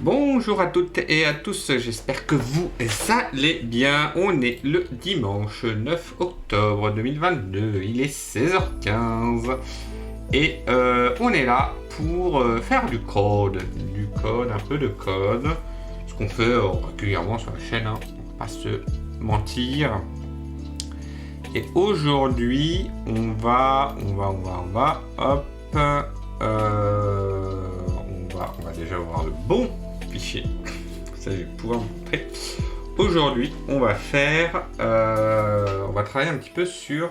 Bonjour à toutes et à tous, j'espère que vous allez bien. On est le dimanche 9 octobre 2022, il est 16h15 et on est là pour faire du code, un peu de code, ce qu'on fait régulièrement sur la chaîne, hein, on va pas se mentir. Et aujourd'hui, on va déjà voir le bon fichier. Ça, je vais pouvoir vous montrer. Aujourd'hui, on va travailler un petit peu sur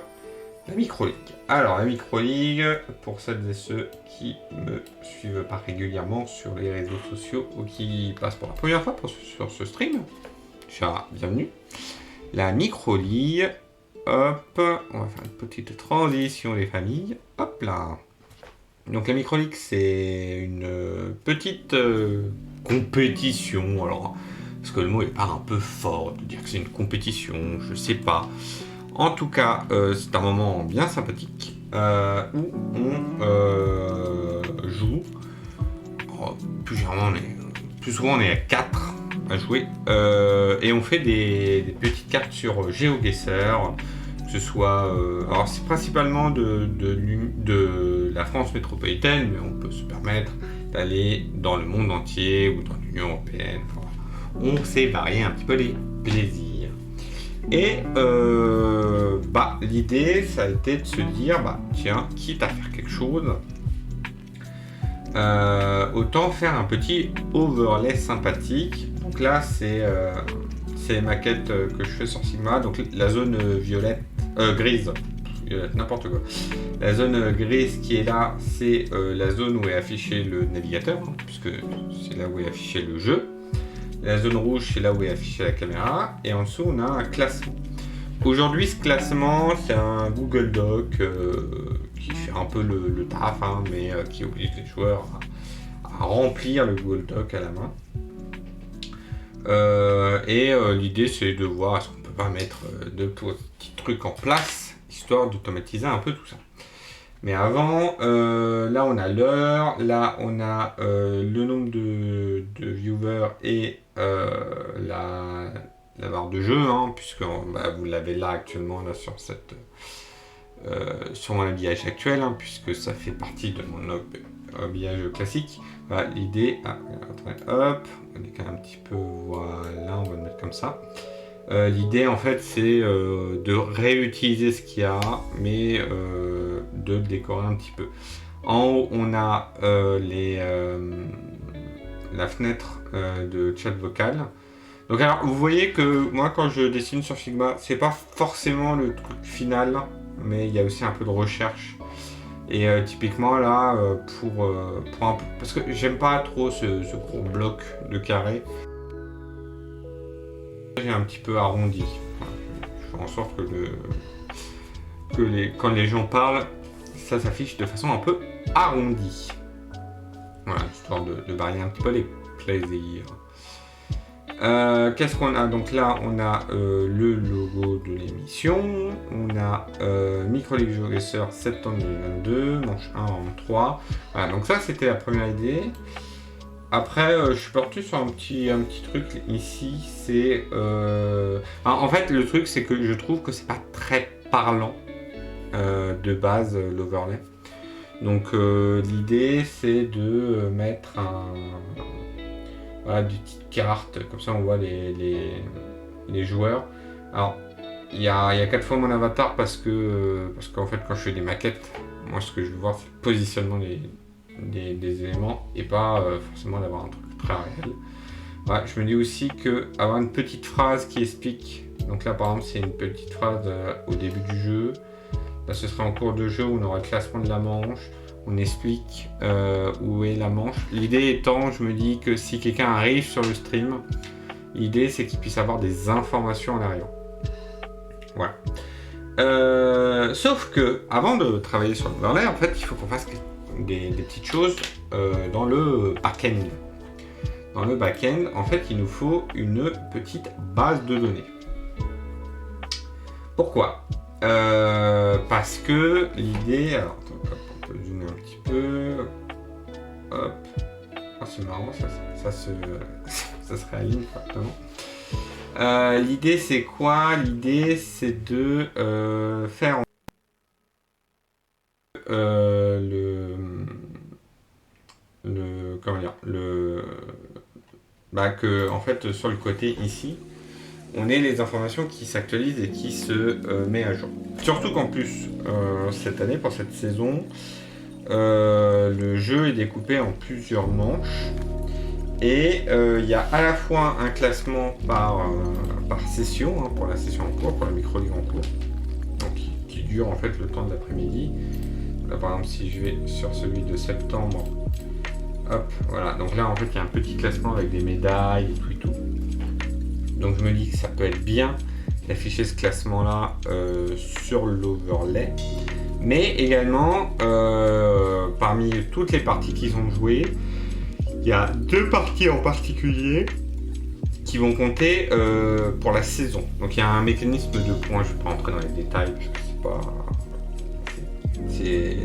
la micro-ligue. Alors, la micro-ligue, pour celles et ceux qui me suivent pas régulièrement sur les réseaux sociaux ou qui passent pour la première fois sur ce stream, bienvenue. La micro-ligue, hop, on va faire une petite transition des familles. Hop là. Donc la micro-ligue, c'est une petite compétition. Alors, parce que le mot est pas un peu fort de dire que c'est une compétition, je sais pas. En tout cas, c'est un moment bien sympathique où on joue. Oh, plus souvent, on est à 4 à jouer et on fait des petites cartes sur GeoGuessr. Que ce soit, alors c'est principalement de la France métropolitaine, mais on peut se permettre d'aller dans le monde entier ou dans l'Union européenne. Enfin, on s'est varié un petit peu les plaisirs. Et l'idée, ça a été de se dire, tiens, quitte à faire quelque chose, autant faire un petit overlay sympathique. Donc là, c'est les maquettes que je fais sur Sigma. Donc la zone grise, n'importe quoi. La zone grise qui est là, c'est la zone où est affiché le navigateur, hein, puisque c'est là où est affiché le jeu. La zone rouge, c'est là où est affichée la caméra. Et en dessous, on a un classement. Aujourd'hui, ce classement, c'est un Google Doc qui fait un peu le taf, hein, mais qui oblige les joueurs à remplir le Google Doc à la main. L'idée, c'est de voir est-ce qu'on peut pas mettre deux petits trucs en place, histoire d'automatiser un peu tout ça. Mais avant, là on a l'heure, là on a le nombre de viewers et la barre de jeu, hein, puisque vous l'avez là actuellement là, sur mon habillage actuel, hein, puisque ça fait partie de mon habillage classique. Voilà, l'idée, hop, on décale un petit peu, voilà, on va le mettre comme ça. L'idée en fait c'est de réutiliser ce qu'il y a, mais de le décorer un petit peu. En haut on a la fenêtre de chat vocal. Donc alors vous voyez que moi quand je dessine sur Figma, c'est pas forcément le truc final, mais il y a aussi un peu de recherche. Et typiquement là, parce que j'aime pas trop ce gros bloc de carré, j'ai un petit peu arrondi. Je fais en sorte que quand les gens parlent, ça s'affiche de façon un peu arrondie. Voilà, histoire de varier un petit peu les plaisirs. Qu'est-ce qu'on a? Donc là, on a le logo de l'émission. On a Micro-Ligue GeoGuessr septembre 2022, manche 1 en 3. Voilà, donc ça, c'était la première idée. Après, je suis parti sur un petit truc ici. C'est en fait, le truc, c'est que je trouve que c'est pas très parlant de base l'overlay. Donc l'idée, c'est de mettre des petites cartes, comme ça on voit les joueurs. Alors il y a 4 fois mon avatar parce qu'en fait quand je fais des maquettes, moi ce que je veux voir c'est le positionnement des éléments et pas forcément d'avoir un truc très réel. Ouais, je me dis aussi que avoir une petite phrase qui explique, donc là par exemple c'est une petite phrase au début du jeu, là ce sera en cours de jeu où on aura le classement de la manche. On explique où est la manche. L'idée étant, je me dis que si quelqu'un arrive sur le stream, l'idée c'est qu'il puisse avoir des informations en arrivant. Voilà. Sauf que, avant de travailler sur l'overlay, en fait, il faut qu'on fasse des petites choses dans le back-end. Dans le back-end, en fait, il nous faut une petite base de données. Pourquoi ? Parce que l'idée... Alors, on peut zoomer un petit peu. Hop. Ah, c'est marrant, ça ça se réaligne correctement. L'idée c'est quoi? L'idée c'est de faire comment dire, que en fait sur le côté ici, on ait les informations qui s'actualisent et qui se met à jour. Surtout qu'en plus cette année pour cette saison, le jeu est découpé en plusieurs manches. Et il y a à la fois un classement par session, hein, pour la session en cours, pour la micro-ligue en cours, donc qui dure en fait le temps de l'après-midi. Là par exemple si je vais sur celui de septembre, hop, voilà, donc là en fait il y a un petit classement avec des médailles et tout. Donc je me dis que ça peut être bien d'afficher ce classement là sur l'overlay. Mais également, parmi toutes les parties qu'ils ont jouées, il y a 2 parties en particulier qui vont compter pour la saison. Donc il y a un mécanisme de points, je ne vais pas rentrer dans les détails parce que c'est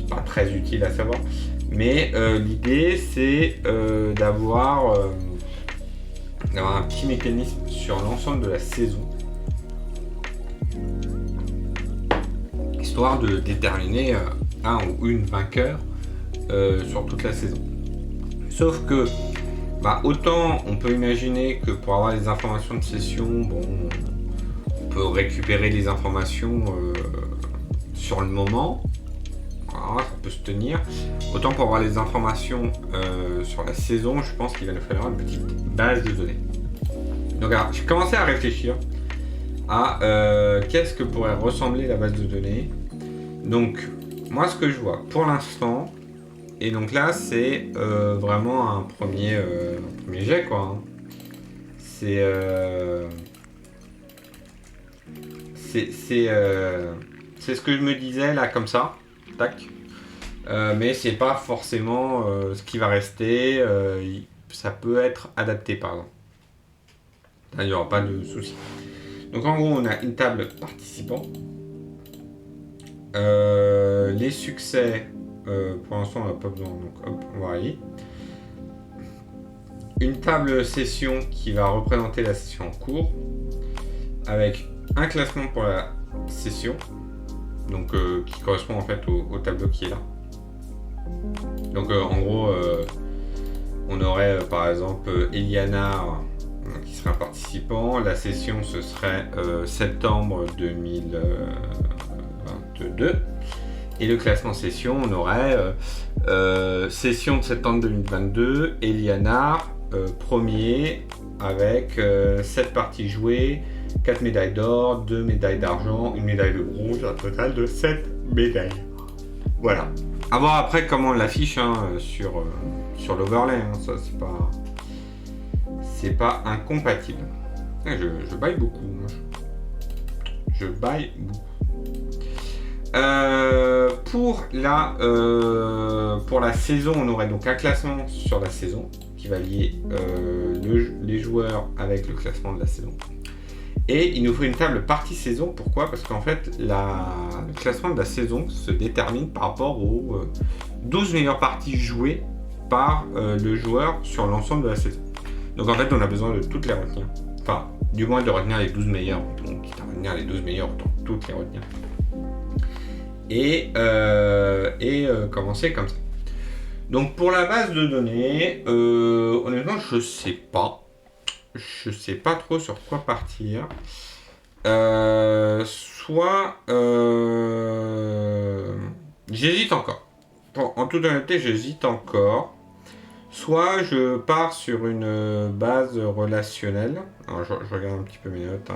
pas très utile à savoir. Mais l'idée c'est d'avoir un petit mécanisme sur l'ensemble de la saison, histoire de déterminer un ou une vainqueur sur toute la saison. Sauf que, autant on peut imaginer que pour avoir les informations de session, bon, on peut récupérer les informations sur le moment, voilà, ça peut se tenir. Autant pour avoir les informations sur la saison, je pense qu'il va nous falloir une petite base de données. Donc alors, j'ai commencé à réfléchir à qu'est-ce que pourrait ressembler la base de données. Donc, moi ce que je vois pour l'instant, et donc là c'est vraiment un premier jet quoi. C'est ce que je me disais là comme ça, tac. Mais c'est pas forcément ce qui va rester. Ça peut être adapté par exemple. Là, il n'y aura pas de souci. Donc en gros on a une table participants. Les succès, pour l'instant on n'a pas besoin, donc hop, on va aller. Une table session qui va représenter la session en cours, avec un classement pour la session, donc qui correspond en fait au tableau qui est là. Donc en gros, on aurait par exemple Eliana qui serait un participant, la session ce serait septembre 2022. Et le classement session, on aurait session de septembre 2022, Eliana, premier, avec 7 parties jouées, 4 médailles d'or, 2 médailles d'argent, 1 médaille de bronze, un total de 7 médailles. Voilà. À voir après comment on l'affiche sur l'overlay, hein. Ça c'est pas incompatible. Je baille beaucoup. Je baille beaucoup. Pour la saison, on aurait donc un classement sur la saison qui va lier les joueurs avec le classement de la saison. Et il nous faut une table partie saison. Pourquoi? Parce qu'en fait, le classement de la saison se détermine par rapport aux 12 meilleures parties jouées par le joueur sur l'ensemble de la saison. Donc en fait, on a besoin de toutes les retenir. Enfin, du moins de retenir les 12 meilleurs. Donc, quitte à retenir les 12 meilleurs, autant toutes les retenir. Et commencer comme ça. Donc pour la base de données, honnêtement je sais pas trop sur quoi partir. J'hésite encore. En toute honnêteté, j'hésite encore. Soit je pars sur une base relationnelle. Alors, je regarde un petit peu mes notes.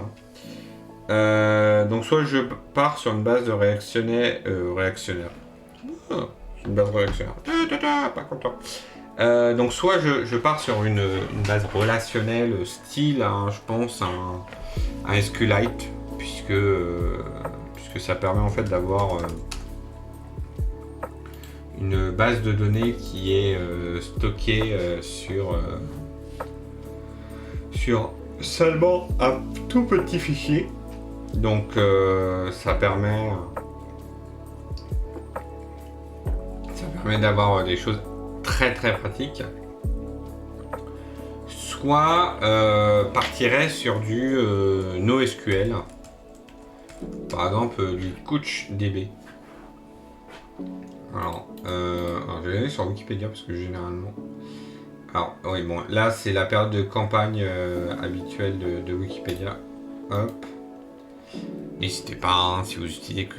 Donc soit je pars sur une base de réactionnaire. Une base réactionnaire. Pas content. Donc soit je pars sur une base relationnelle style, je pense, un SQLite, puisque ça permet en fait d'avoir une base de données qui est stockée sur seulement un tout petit fichier. Donc ça permet d'avoir des choses très très pratiques. soit partirait sur du NoSQL. Par exemple, du CouchDB. Alors je vais aller sur Wikipédia parce que généralement... Alors, oui, bon, là, c'est la période de campagne habituelle de Wikipédia. Hop. N'hésitez pas, hein, si vous utilisez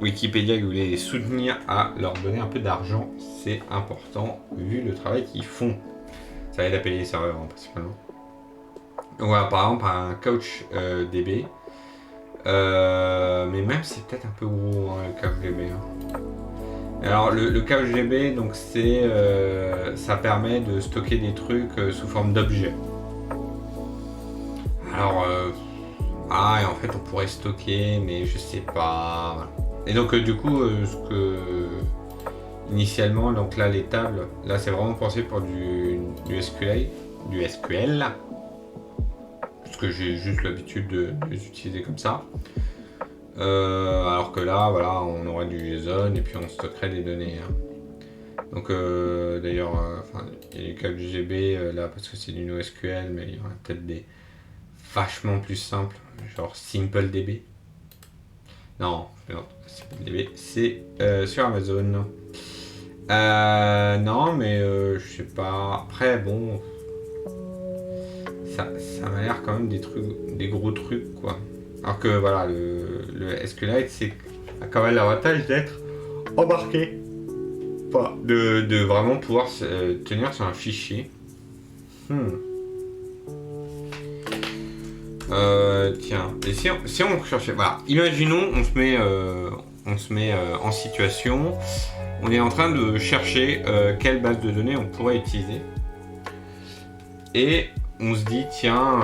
Wikipédia et que vous voulez les soutenir, à leur donner un peu d'argent. C'est important, vu le travail qu'ils font. Ça aide à payer les serveurs, hein, principalement. Donc voilà, par exemple, un CouchDB. Mais même, c'est peut-être un peu gros, hein, le CouchDB. Hein. Alors le CouchDB, donc ça permet de stocker des trucs sous forme d'objets. Alors et en fait on pourrait stocker, mais je sais pas. Voilà. Et donc du coup initialement, donc là les tables, là c'est vraiment pensé pour du SQL, parce que j'ai juste l'habitude de les utiliser comme ça. Alors que là, voilà, on aurait du JSON et puis on stockerait des données. Hein. Donc d'ailleurs, il y a du CouchDB là parce que c'est du NoSQL, mais il y en a peut-être des vachement plus simples, genre SimpleDB. Non, SimpleDB, c'est sur Amazon. Non, mais je sais pas. Après, bon, ça m'a l'air quand même des gros trucs, quoi. Alors que voilà, le SQLite, a quand même l'avantage d'être embarqué. Enfin, de vraiment pouvoir tenir sur un fichier. Tiens, et si on cherchait... Voilà, imaginons, on se met en situation. On est en train de chercher quelle base de données on pourrait utiliser. Et on se dit, tiens...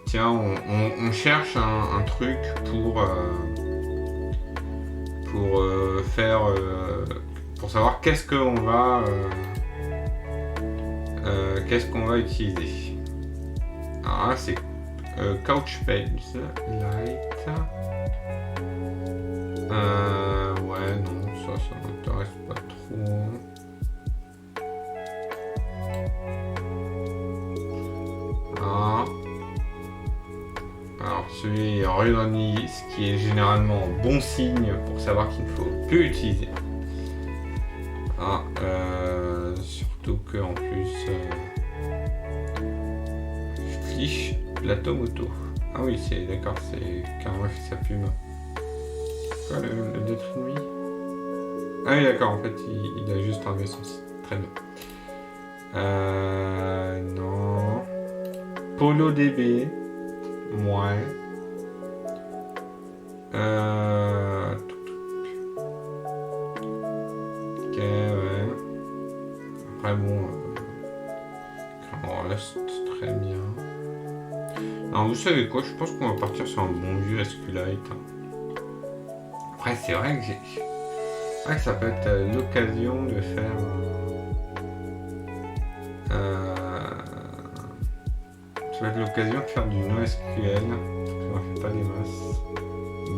tiens, on cherche un truc pour savoir qu'est-ce qu'on va utiliser. Alors là, c'est Couchpage Lite. Ouais, non, ça m'intéresse pas trop. Alors celui Runny, ce qui est généralement bon signe pour savoir qu'il ne faut plus utiliser. Surtout que en plus Fiche Platomoto. Ah oui, c'est d'accord, c'est carrément fait sa pub. Quoi, le détruit de nuit? Ah oui, d'accord, en fait il a juste enlevé son site. Très bien. Non. PoloDB. Ouais. Ok, ouais. Après, bon. Rust, très bien. Alors, vous savez quoi? Je pense qu'on va partir sur un bon vieux SQLite. Après, c'est vrai que ça peut être l'occasion de faire. Ça va être l'occasion de faire du NoSQL. J'en fais pas des masses.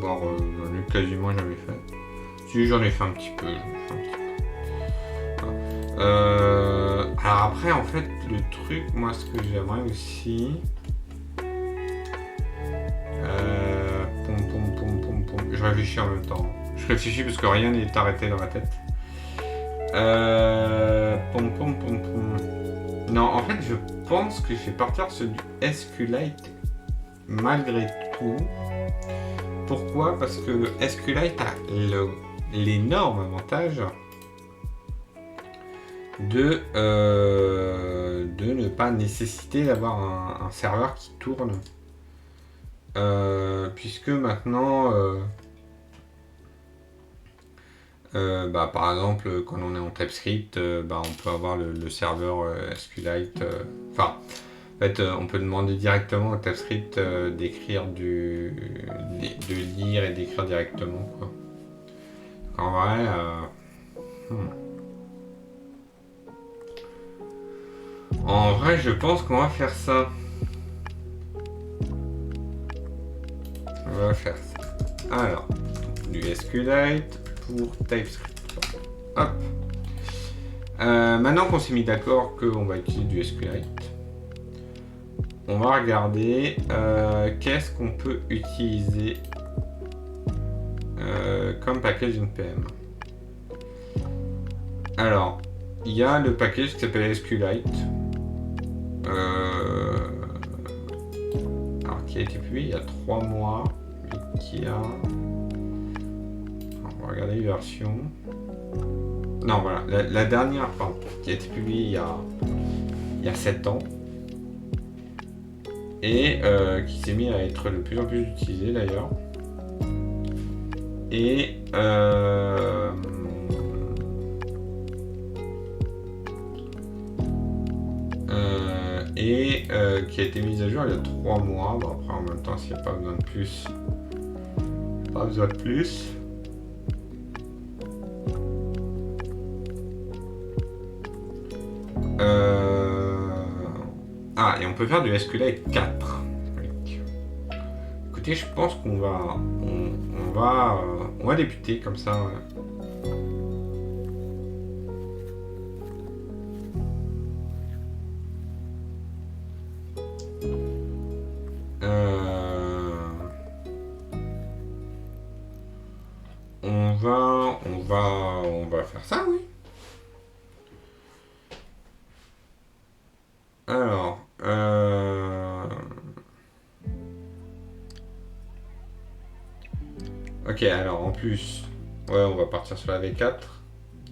Bon, j'en ai quasiment jamais fait. Si, j'en ai fait un petit peu. Alors après, en fait, le truc, moi, ce que j'aimerais aussi... Je réfléchis en même temps. Je réfléchis parce que rien n'est arrêté dans ma tête. Non, en fait, je pense que je vais partir sur du SQLite malgré tout. Pourquoi? Parce que le SQLite a l'énorme avantage de ne pas nécessiter d'avoir un serveur qui tourne. Puisque maintenant... par exemple, quand on est en TypeScript, on peut avoir le serveur SQLite. En fait, on peut demander directement au TypeScript d'écrire de lire et d'écrire directement, quoi. Donc, en vrai, en vrai, je pense qu'on va faire ça. On va faire ça. Alors, du SQLite pour TypeScript. Hop. Maintenant qu'on s'est mis d'accord qu'on va utiliser du SQLite, on va regarder qu'est-ce qu'on peut utiliser comme package NPM. Alors, il y a le package qui s'appelle SQLite, alors qui a été publié il y a 3 mois, mais qui a... On va regarder les versions. Non, voilà, la dernière, pardon, qui a été publiée il y a 7 ans, et qui s'est mis à être de plus en plus utilisé d'ailleurs. Et qui a été mise à jour il y a 3 mois. Bon, après, en même temps, s'il n'y a pas besoin de plus, pas besoin de plus. Ah, et on peut faire du SQLite 4. Écoutez, je pense qu'on va, on va débuter comme ça. On va faire ça, oui. Alors, ok, alors en plus, ouais, on va partir sur la V4.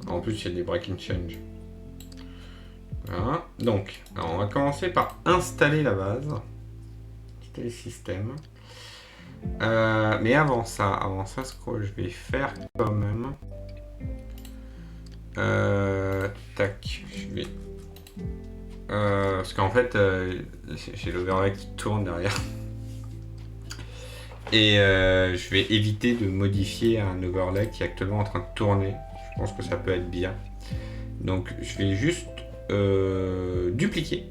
En plus, il y a des breaking change. Voilà. Donc, alors on va commencer par installer la base, installer le système. Mais avant ça, ce que je vais faire quand même, tac, je vais, parce qu'en fait, j'ai l'overlay qui tourne derrière, et je vais éviter de modifier un overlay qui est actuellement en train de tourner. Je pense que ça peut être bien. Donc, je vais juste dupliquer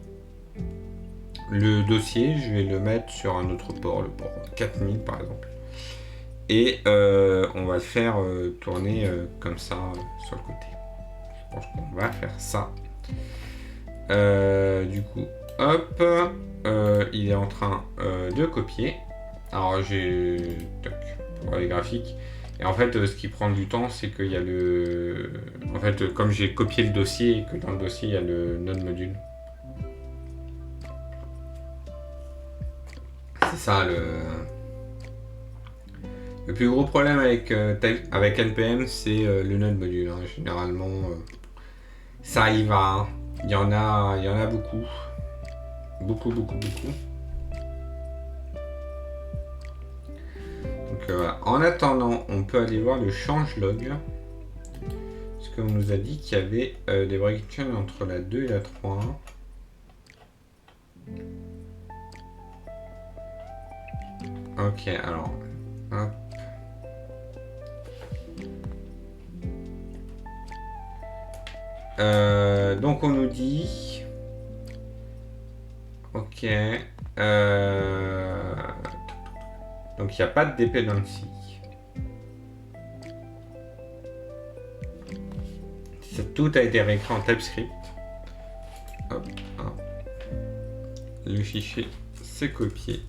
le dossier, je vais le mettre sur un autre port, le port 4000 par exemple. Et on va le faire tourner comme ça sur le côté. Je pense qu'on va faire ça. Du coup, hop, il est en train de copier. Alors j'ai pour les graphiques. Et en fait, ce qui prend du temps, c'est qu'il y a le... En fait, comme j'ai copié le dossier et que dans le dossier, il y a le node module. C'est ça le plus gros problème avec NPM, c'est le node module. Hein. Généralement, ça y va. Hein. Il y en a beaucoup. Beaucoup. Donc voilà. En attendant, on peut aller voir le changelog. Parce qu'on nous a dit qu'il y avait des breakchains entre la 2 et la 3. Ok, alors. Hop. Donc on nous dit... Ok. Donc il n'y a pas de dependency. Tout a été réécrit en TypeScript. Hop, hop. Le fichier s'est copié.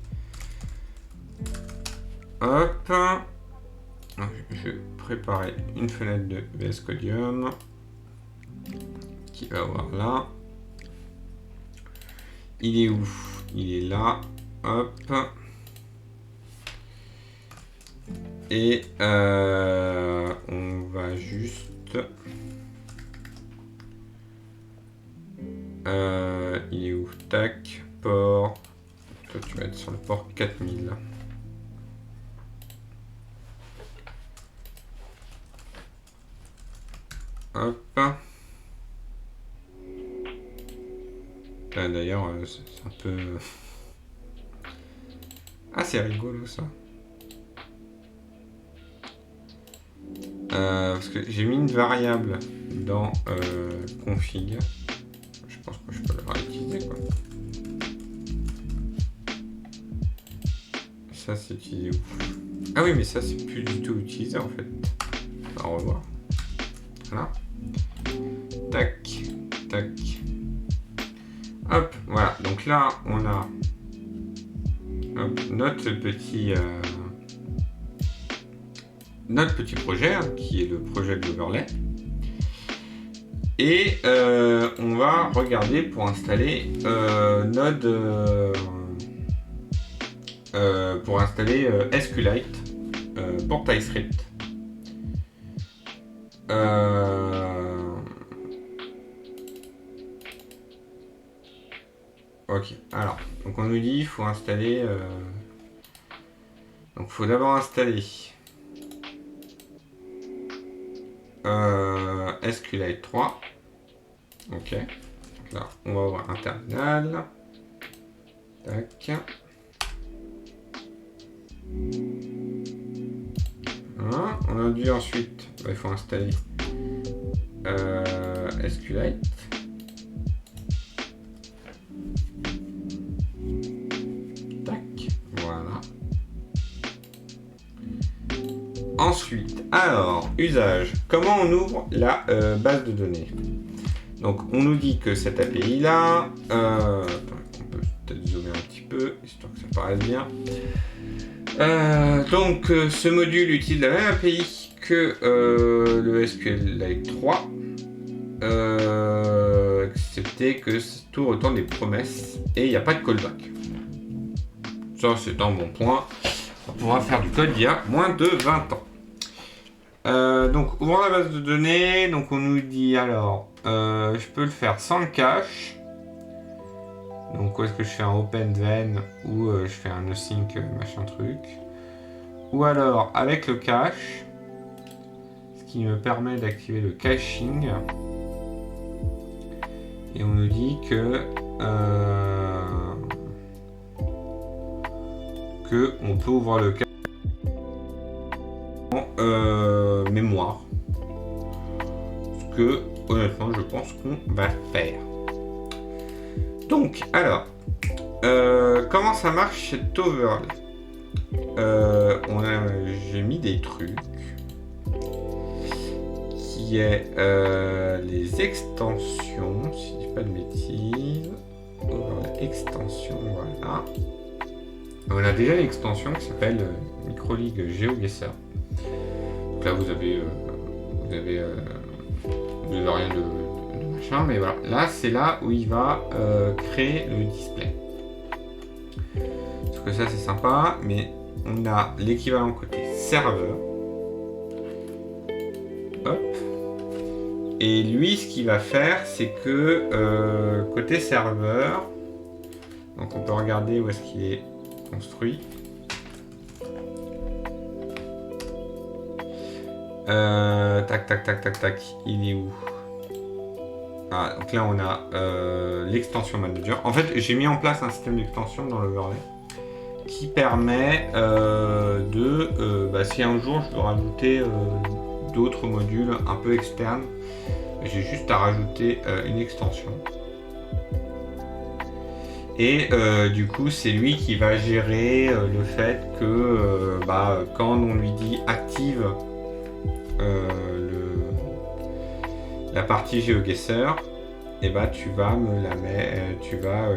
Hop. Je vais préparer une fenêtre de VS Codium qui va avoir là. Il est où? Il est là. Hop. Et on va juste... il est où? Tac. Port. Toi, tu vas être sur le port 4000. Hop. D'ailleurs, c'est un peu... Ah, c'est rigolo ça. Parce que j'ai mis une variable dans config. Je pense que je peux le réutiliser quoi. Ça c'est utilisé où? Ah oui mais ça c'est plus du tout utilisé en fait. On va revoir. Voilà. Tac, tac. Hop, voilà. Donc là, on a notre petit projet, hein, qui est le projet de l'overlay. Et on va regarder pour installer pour installer SQLite pour TypeScript. Ok, alors, donc on nous dit il faut installer. Donc il faut d'abord installer SQLite 3. Ok, donc là on va avoir un terminal. Tac. Voilà. On a dit ensuite, il faut installer SQLite. Tac, voilà. Ensuite, alors, usage. Comment on ouvre la base de données? Donc, on nous dit que cette API là, on peut peut-être zoomer un petit peu, histoire que ça paraisse bien. Donc, ce module utilise la même API que le SQLite 3, excepté que tout retourne des promesses et il n'y a pas de callback. Ça, c'est un bon point. On pourra faire du code il y a moins de 20 ans. Donc, ouvrons la base de données. Donc, on nous dit alors, je peux le faire sans le cache. Donc, où est-ce que je fais un open then ou je fais un async machin truc. Ou alors avec le cache, ce qui me permet d'activer le caching. Et on nous dit que on peut ouvrir le cache en mémoire. Ce que honnêtement je pense qu'on va faire. Donc alors, comment ça marche cet overlay? J'ai mis des trucs qui est les extensions, si je dis pas de bêtises. Overlay extension, voilà. On a déjà une extension qui s'appelle Microleague GeoGuessr. Donc là vous avez rien de machin, mais voilà. Là c'est là où il va créer le display. Parce que ça c'est sympa, mais on a l'équivalent côté serveur. Hop. Et lui ce qu'il va faire c'est que côté serveur, donc on peut regarder où est-ce qu'il est construit. Tac, tac, tac, tac, tac. Il est où? Ah, donc là on a l'extension manager. En fait, j'ai mis en place un système d'extension dans l'overlay qui permet si un jour je veux rajouter d'autres modules un peu externes, j'ai juste à rajouter une extension. Et du coup, c'est lui qui va gérer le fait que quand on lui dit active la partie GeoGuessr, et tu vas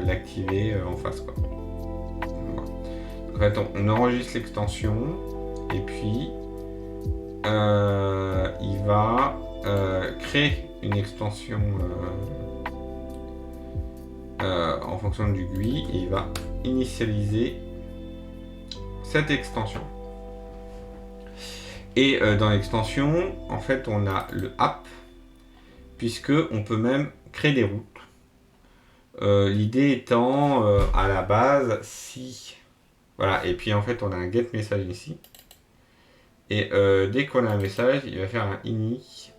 l'activer en face, quoi. Voilà. En fait, on enregistre l'extension et puis il va créer une extension en fonction du GUI et il va initialiser cette extension. Et dans l'extension, en fait, on a le app, puisque on peut même créer des routes. L'idée étant, à la base, si... Voilà, et puis en fait, on a un get message ici. Et dès qu'on a un message, il va faire un ini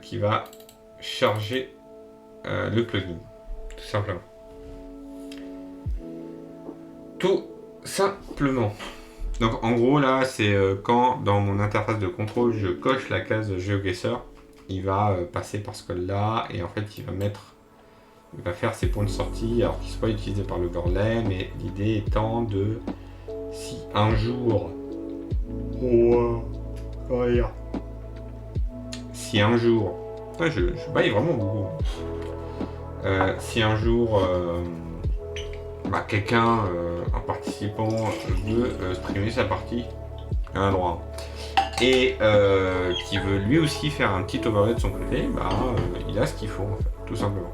qui va charger le plugin. Tout simplement. Tout simplement. Donc en gros là c'est quand dans mon interface de contrôle je coche la case GeoGuessr, il va passer par ce code là et en fait il va faire ses points de sortie alors qu'ils ne sont pas utilisés par l'overlay, mais l'idée étant de si si si un jour, ouais, je baille vraiment beaucoup. Si un jour quelqu'un, un participant, veut streamer sa partie, il a un droit. Et qui veut lui aussi faire un petit overlay de son côté, il a ce qu'il faut en fait, tout simplement.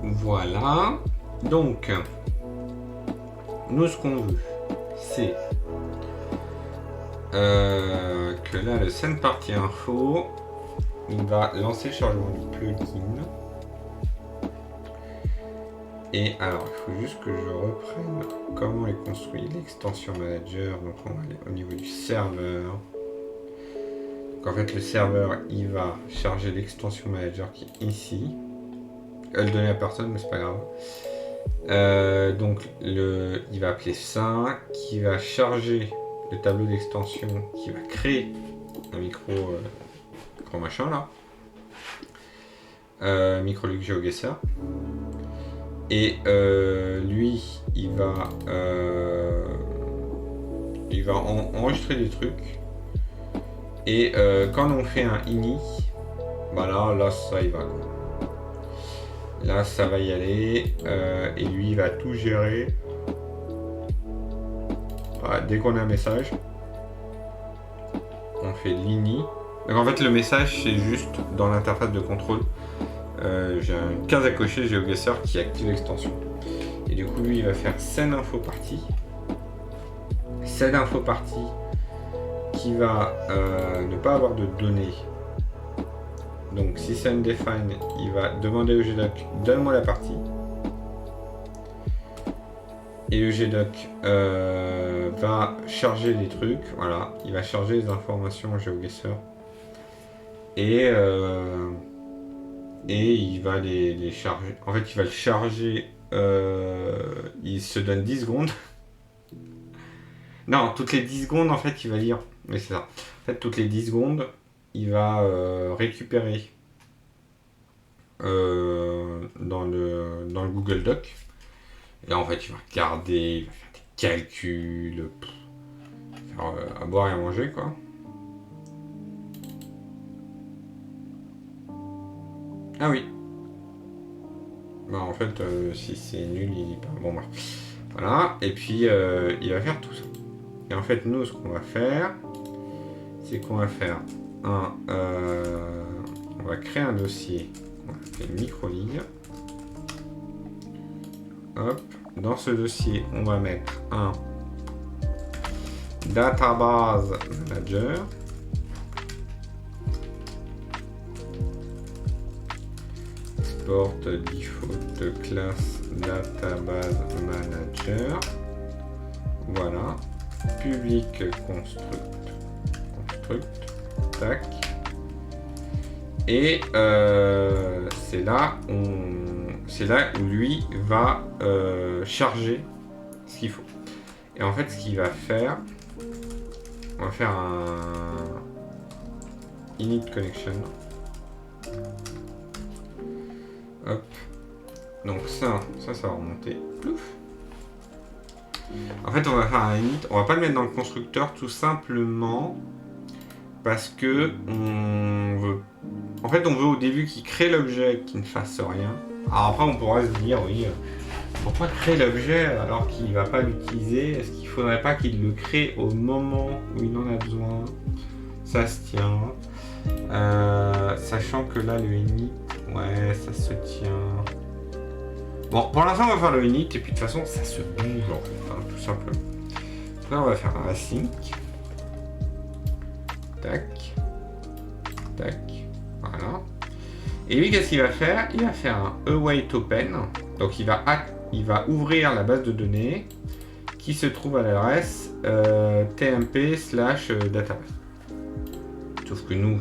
Voilà. Donc, nous ce qu'on veut, c'est que là, le send party info, il va lancer le chargement du plugin. Et alors, il faut juste que je reprenne comment est construit l'extension manager. Donc, on va aller au niveau du serveur. Donc, en fait, le serveur, il va charger l'extension manager qui est ici. Le donner à personne, mais c'est pas grave. Donc, il va appeler ça, qui va charger le tableau d'extension, qui va créer un micro machin là. Microlux GeoGuessr. Et lui, il va enregistrer des trucs. Et quand on fait un ini, là ça y va. Là ça va y aller. Et lui, il va tout gérer. Voilà, dès qu'on a un message, on fait l'ini. Donc en fait, le message, c'est juste dans l'interface de contrôle. J'ai une case à cocher GeoGuessr qui active l'extension. Et du coup, lui, il va faire send info party. Send info party qui va ne pas avoir de données. Donc, si c'est undefined, il va demander au GDoc, donne-moi la partie. Et le GDoc va charger les trucs. Voilà, il va charger les informations GeoGuessr. Et il va les charger. En fait, il va le charger. Il se donne 10 secondes. Non, toutes les 10 secondes, en fait, il va dire. Mais c'est ça. En fait, toutes les 10 secondes, il va récupérer dans le Google Doc. Et là, en fait, il va regarder, il va faire des calculs, faire à boire et à manger, quoi. Ah oui. En fait, si c'est nul, il dit pas. Bon, bref. Voilà. Et puis, il va faire tout ça. Et en fait, nous, ce qu'on va faire, c'est qu'on va faire on va créer un dossier. On va faire micro-ligne. Hop. Dans ce dossier, on va mettre un database manager. Export default class database manager. Voilà. Public construct. Tac. Et c'est là où lui va charger ce qu'il faut. Et en fait, ce qu'il va faire, on va faire un init connection. Hop. Donc ça va remonter. Plouf. En fait, on va faire un init. On va pas le mettre dans le constructeur tout simplement parce que on veut au début qu'il crée l'objet qui ne fasse rien. Alors après, on pourra se dire, oui, pourquoi créer l'objet alors qu'il ne va pas l'utiliser? Est-ce qu'il ne faudrait pas qu'il le crée au moment où il en a besoin? Ça se tient. Sachant que là, le init, ouais, ça se tient. Bon, pour l'instant, on va faire le init, et puis de toute façon, ça se bouge, en fait, hein, tout simplement. Après, on va faire un async. Tac. Tac. Voilà. Et lui, qu'est-ce qu'il va faire? Il va faire un await open. Donc, il va ouvrir la base de données qui se trouve à l'adresse tmp/database. Sauf que nous,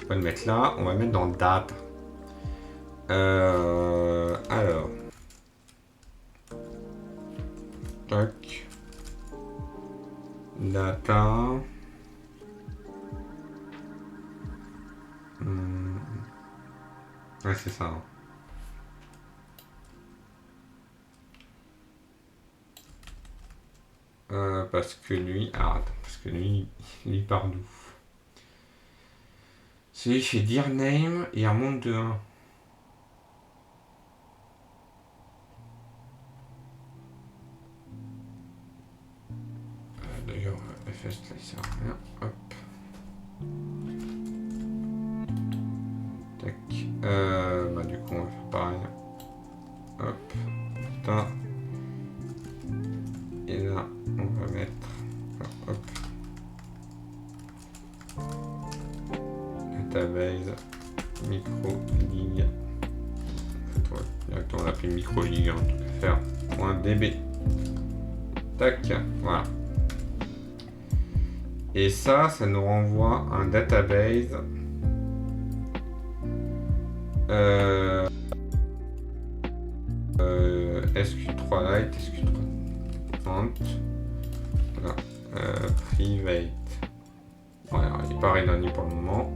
on va le mettre là. On va le mettre dans data. Alors. Tac. Data. Ouais, c'est ça. Hein. Parce que lui... Ah, attends, parce que lui part d'où? Celui fait dire name et il remonte de 1. D'ailleurs, FS là il sert à rien. Hop. Tac. Du coup on va faire pareil. Hop. Putain. Et là on va mettre. Hop. Database. Micro ligue. En fait, directement on l'appelle micro ligue, en tout cas faire .db. Tac. Voilà. Et ça nous renvoie un database SQ3 Lite, SQ3 Font, voilà, Private. Voilà, il paraît dernier pour le moment.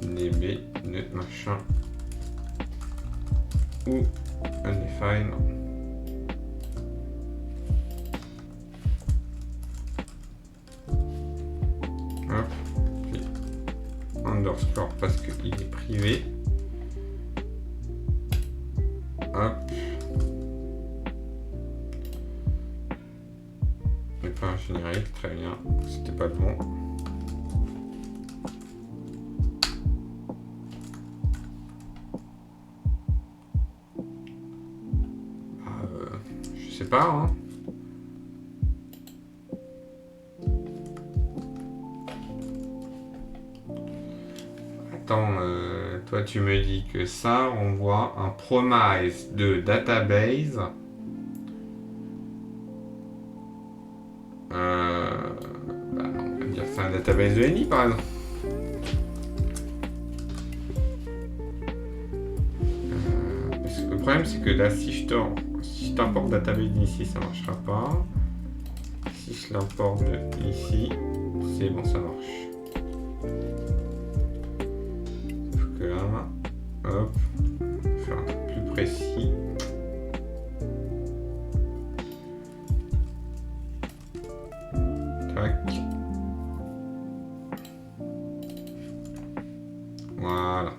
DB de machin ou undefined. Hop, puis underscore parce qu'il est privé. Hop. Et pas un générique, très bien. C'était pas le bon. Je sais pas, hein. Attends, toi tu me dis que ça renvoie un promise de database. On va dire que c'est un database de NI par exemple. Parce que le problème c'est que là si je t'importe database d'ici ça marchera pas. Si je l'importe de ici, c'est bon, ça marche. Sauf que là, hop, faire un truc plus précis. Tac. Voilà.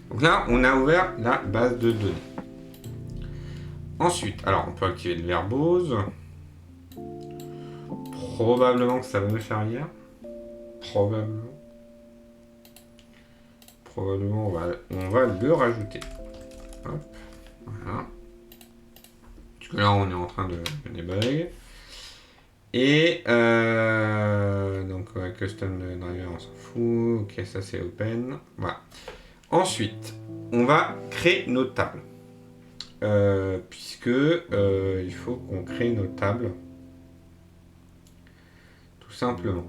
Donc là, on a ouvert la base de données. Ensuite, alors on peut activer le verbose. Probablement que ça va me faire lire. Probablement, on va le rajouter. Hop, voilà. Parce que là, on est en train de débug. Et donc, custom driver, on s'en fout. Ok, ça c'est open. Voilà. Ensuite, on va créer nos tables. Puisque il faut qu'on crée nos tables. Tout simplement.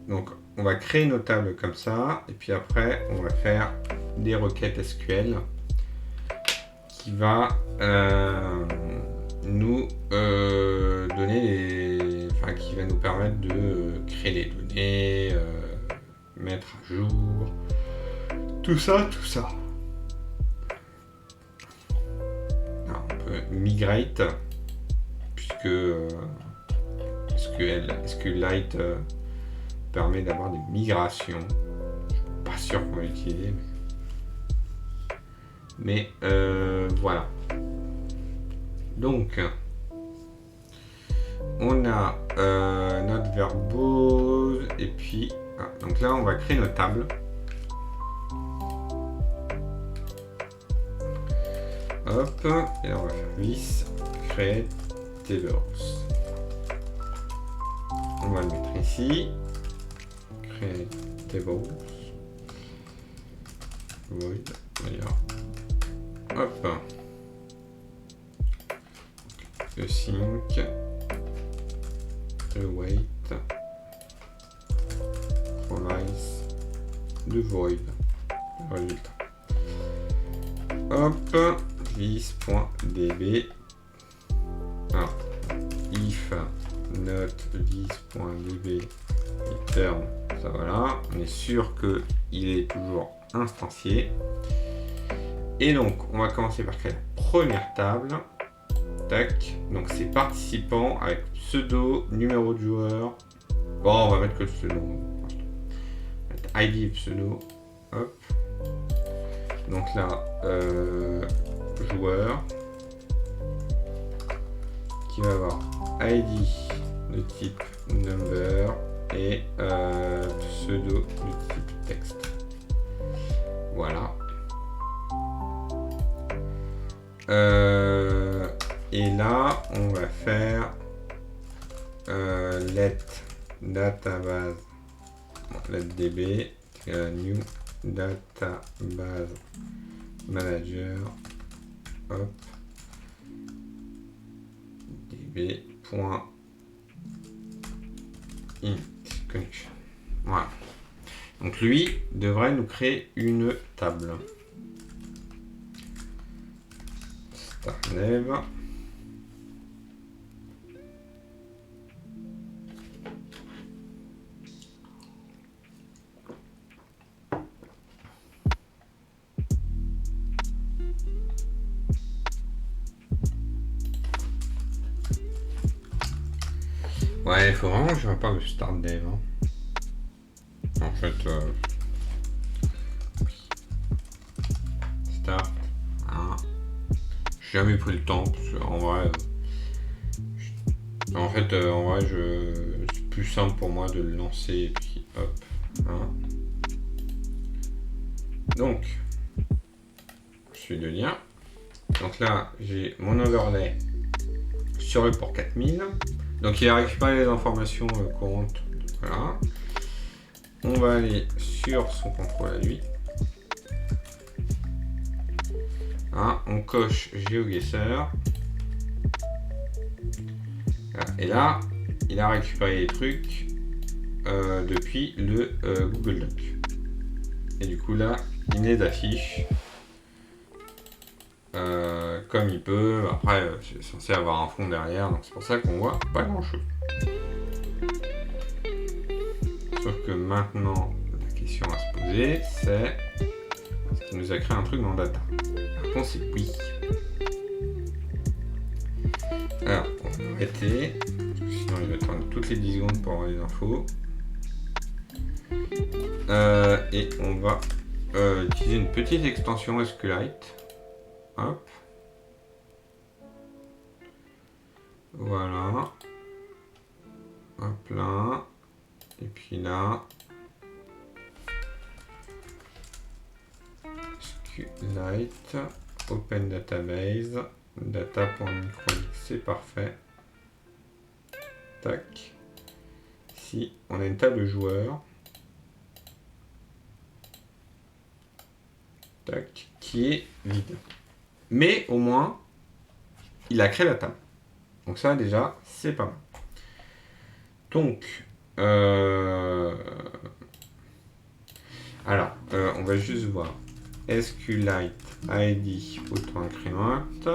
Donc, on va créer nos tables comme ça. Et puis après, on va faire des requêtes SQL qui va nous donner qui va nous permettre de créer les données, mettre à jour, tout ça. Alors, on peut migrate puisque SQLite permet d'avoir des migrations. Je suis pas sûr qu'on va l'utiliser, mais voilà. Donc on a notre verbose et puis donc là on va créer notre table. Hop, et là on va faire this create tables. On va le mettre ici. Create tables. Void d'ailleurs. Hop. Le sync. Le wait. Promise. Le void. Le résultat. Hop. This.db. Alors, if not this.db return, ça voilà, on est sûr que il est toujours instancié. Et donc, on va commencer par créer la première table. Tac. Donc c'est participant avec pseudo, numéro de joueur. Bon, on va mettre que le pseudo. ID et pseudo. Hop. Donc là, joueur qui va avoir ID de type number et pseudo de type texte. Voilà. Et là, on va faire let database, let db new database manager, hop, db.int connection. Voilà. Donc lui devrait nous créer une table. Startnev. Ouais, il faut vraiment que je parle de start dev. Hein. En fait, start. Hein. J'ai jamais pris le temps parce qu'en vrai, c'est plus simple pour moi de le lancer et puis hop. Hein. Donc, je suis de lien. Donc là, j'ai mon overlay sur le port 4000. Donc il a récupéré les informations courantes. Voilà. On va aller sur son contrôle à lui. Hein, on coche GeoGuessr. Voilà. Et là, il a récupéré les trucs depuis le Google Doc. Et du coup là, il les affiche comme il peut. Après, c'est censé avoir un fond derrière, donc c'est pour ça qu'on voit pas grand chose. Sauf que maintenant, la question à se poser, c'est est-ce qu'il nous a créé un truc dans Data? La réponse c'est oui. Alors, on va arrêter, parce que sinon il va attendre toutes les 10 secondes pour avoir les infos. Et on va utiliser une petite extension SQLite. Hop. Voilà. Hop là. Et puis là. SQLite. Open Database. Data.microx. C'est parfait. Tac. Ici, on a une table joueur. Tac. Qui est vide. Mais au moins, il a créé la table. Donc ça déjà, c'est pas mal. Donc, alors, on va juste voir. SQLite ID auto-incrémente.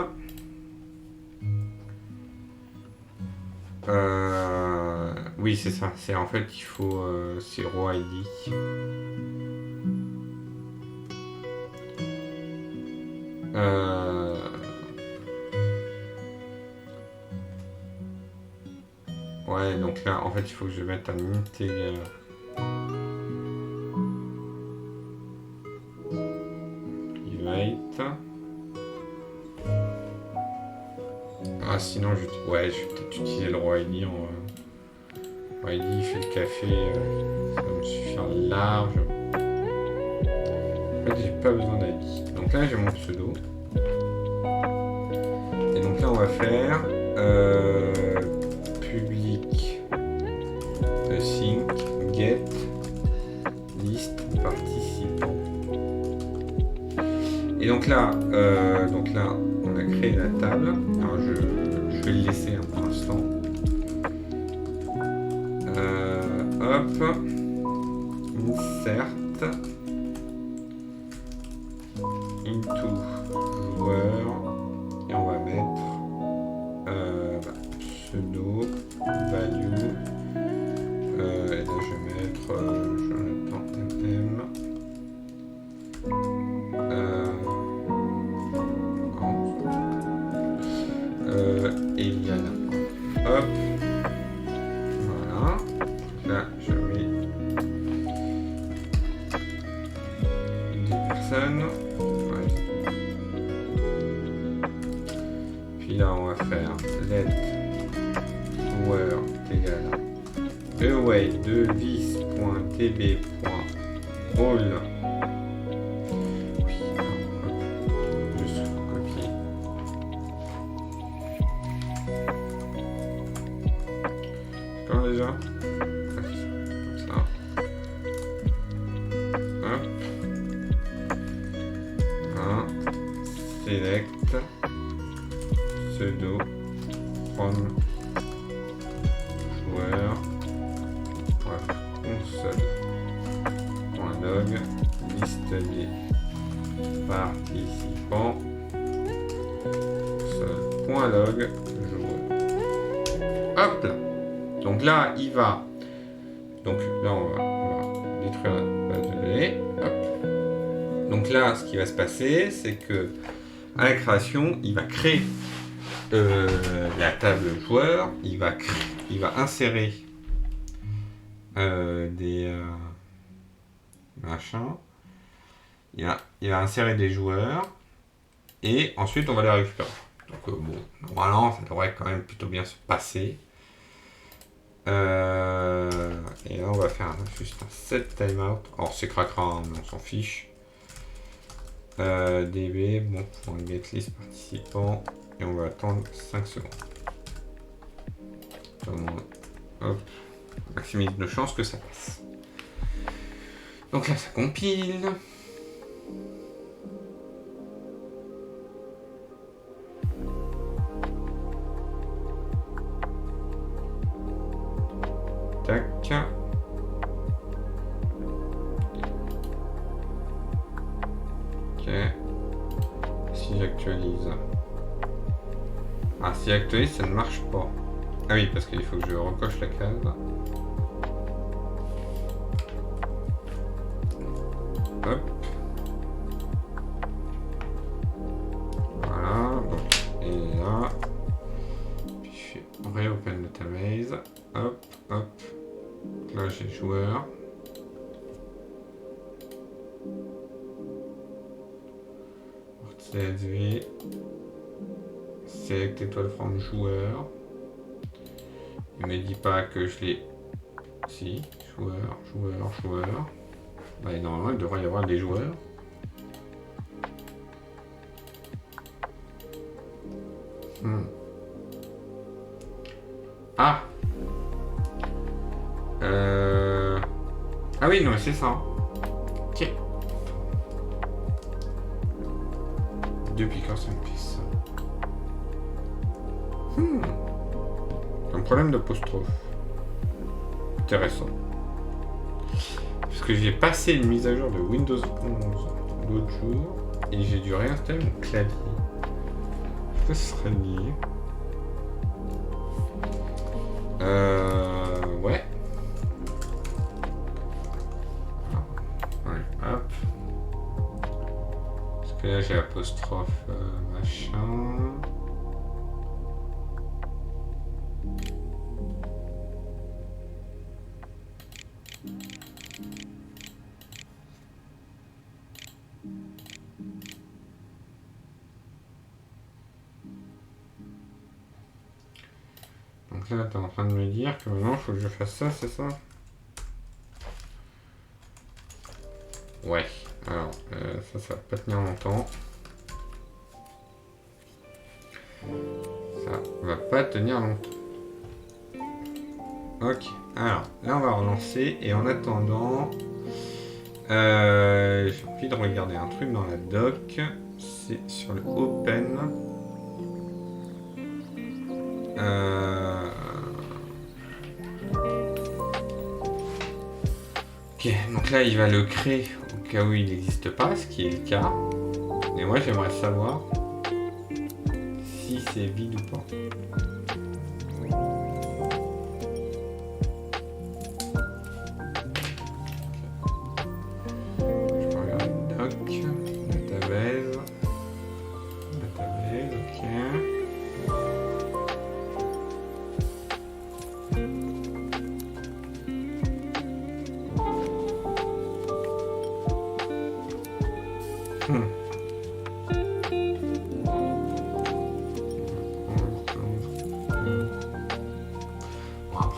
Oui, c'est ça. C'est en fait, il faut, c'est raw ID. Ouais, donc là, en fait, il faut que je mette un integer. Private. Ah, sinon, je vais peut-être utiliser le raw ID. Raw ID, il fait le café. Ça va me suffire large. En fait, j'ai pas besoin d'ID. Donc là, j'ai mon pseudo. Et donc là, on va faire public sync get list participants. Et donc là, on a créé la table. Alors je vais le laisser pour l'instant. Hop, insert into joueur et on va mettre pseudo value et là je vais mettre Jonathan MM Eliana. Hop. Voilà. Là, je mets des personnes. Ouais. Puis là, on va faire let joueur égal away de vis.tb.all. Oui, juste copier. Comment déjà? Comme ça. Hop. Voilà. Select pseudo from joueur. On va faire console.log liste des participants console.log joueur. Hop là. Donc là il va. Donc là on va détruire la base de données. Hop. Donc là ce qui va se passer c'est que à la création il va créer la table joueur, il va insérer des machins, il va insérer des joueurs et ensuite on va les récupérer. Donc bon, normalement ça devrait quand même plutôt bien se passer. Et là on va faire juste un set timeout. Alors c'est cracra, mais on s'en fiche. DB, bon, pour un get list participant. Et on va attendre 5 secondes. Hop. Maximise de chance que ça passe. Donc là, ça compile. Tac. Ok. Si j'actualise. Ah, si j'actualise, ça ne marche pas. Ah oui, parce qu'il faut que je recoche la case. Hop. Voilà. Donc, et là. Puis je fais reopen database. Hop, hop. Là, j'ai le joueur. CSV. Select étoile from joueur. Il me dit pas que je l'ai. Si, joueur. Bah, normalement, il devrait y avoir des joueurs. Ah. Ah oui, non, c'est ça. Ok. Depuis quand ça me fait ça? Un problème d'apostrophe. Intéressant. Parce que j'ai passé une mise à jour de Windows 11 l'autre jour et j'ai dû réinstaller mon clavier. Ça serait lié. Ouais. Ouais, hop. Parce que là j'ai apostrophe machin. Donc là, t'es en train de me dire que maintenant, il faut que je fasse ça, c'est ça? Ouais. Alors, ça va pas tenir longtemps. Ça va pas tenir longtemps. Ok. Alors, là, on va relancer. Et en attendant, j'ai envie de regarder un truc dans la doc. C'est sur le Open. Ok, donc là il va le créer au cas où il n'existe pas, ce qui est le cas. Et moi j'aimerais savoir si c'est vide ou pas. Je peux regarder doc, database, ok.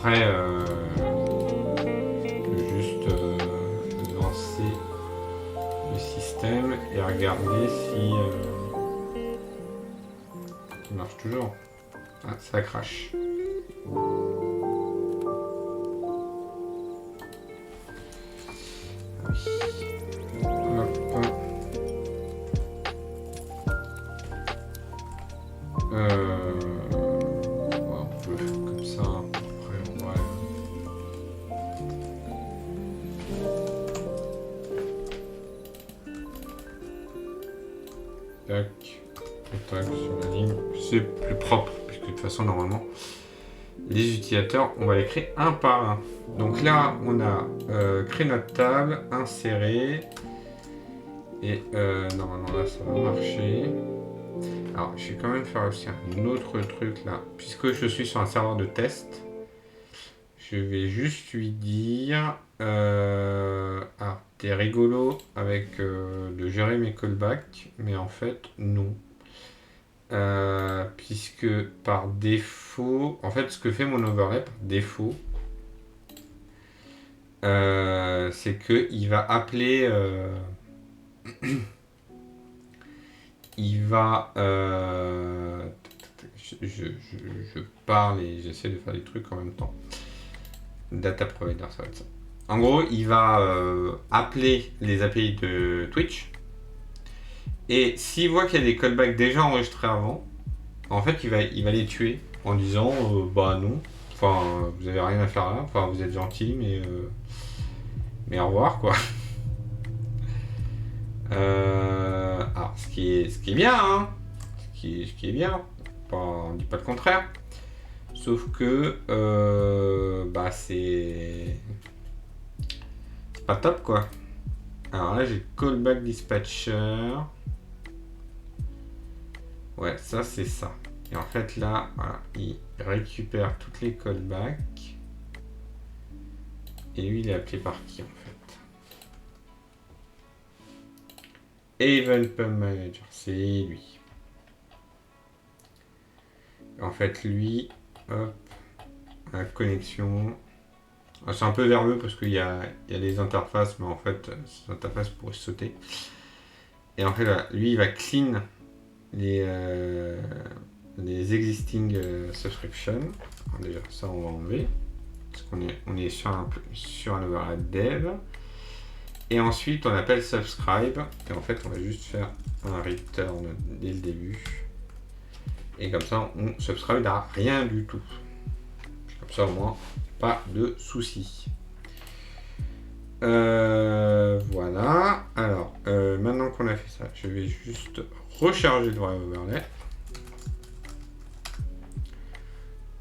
après, juste lancer le système et regarder si il marche toujours. Ah, ça crache. Hop. On peut le faire comme ça. Après, on va... Tac. Et tac sur la ligne. C'est plus propre, puisque de toute façon, normalement, les utilisateurs, on va les créer un par un. Donc là, on a créé notre table, inséré. Et normalement, là, ça va marcher. Alors, je vais quand même faire aussi un autre truc là. Puisque je suis sur un serveur de test, je vais juste lui dire ah, t'es rigolo avec de gérer mes callbacks, mais en fait, non. Puisque par défaut, en fait, ce que fait mon overlay par défaut, c'est qu'il va appeler. Il va... je parle et j'essaie de faire des trucs en même temps. Data provider, ça va être ça. En gros, il va appeler les API de Twitch. Et s'il voit qu'il y a des callbacks déjà enregistrés avant, en fait, il va les tuer en disant bah non, enfin, vous avez rien à faire là, enfin, vous êtes gentil, mais au revoir, quoi. Alors, ce qui est bien, hein, ce qui est bien, on dit pas le contraire, sauf que bah c'est pas top, quoi. Alors là, j'ai callback dispatcher. Ouais, ça c'est ça. Et en fait là, voilà, il récupère toutes les callbacks. Et lui, il est appelé par qui en fait? Event Pub Manager, c'est lui. En fait, lui, hop, la connexion. C'est un peu verbeux parce qu'il y a des interfaces, mais en fait, ces interfaces pourraient sauter. Et en fait, là, lui, il va clean les existing subscriptions. Alors, déjà, ça, on va enlever. Parce qu'on est sur un overlay dev. Et ensuite, on appelle subscribe. Et en fait, on va juste faire un return dès le début. Et comme ça, on subscribe à rien du tout. Comme ça, au moins, pas de soucis. Voilà. Alors, maintenant qu'on a fait ça, je vais juste recharger le vrai overlay.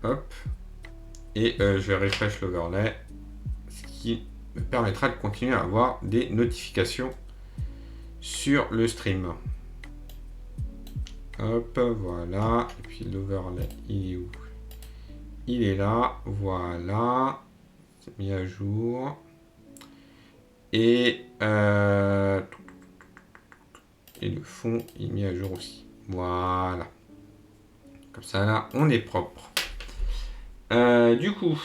Hop. Et je vais refresh l'overlay. Ce qui me permettra de continuer à avoir des notifications sur le stream. Hop, voilà. Et puis l'overlay, il est où? Il est là, voilà. C'est mis à jour. Et le fond il est mis à jour aussi. Voilà. Comme ça, là, on est propre. Du coup,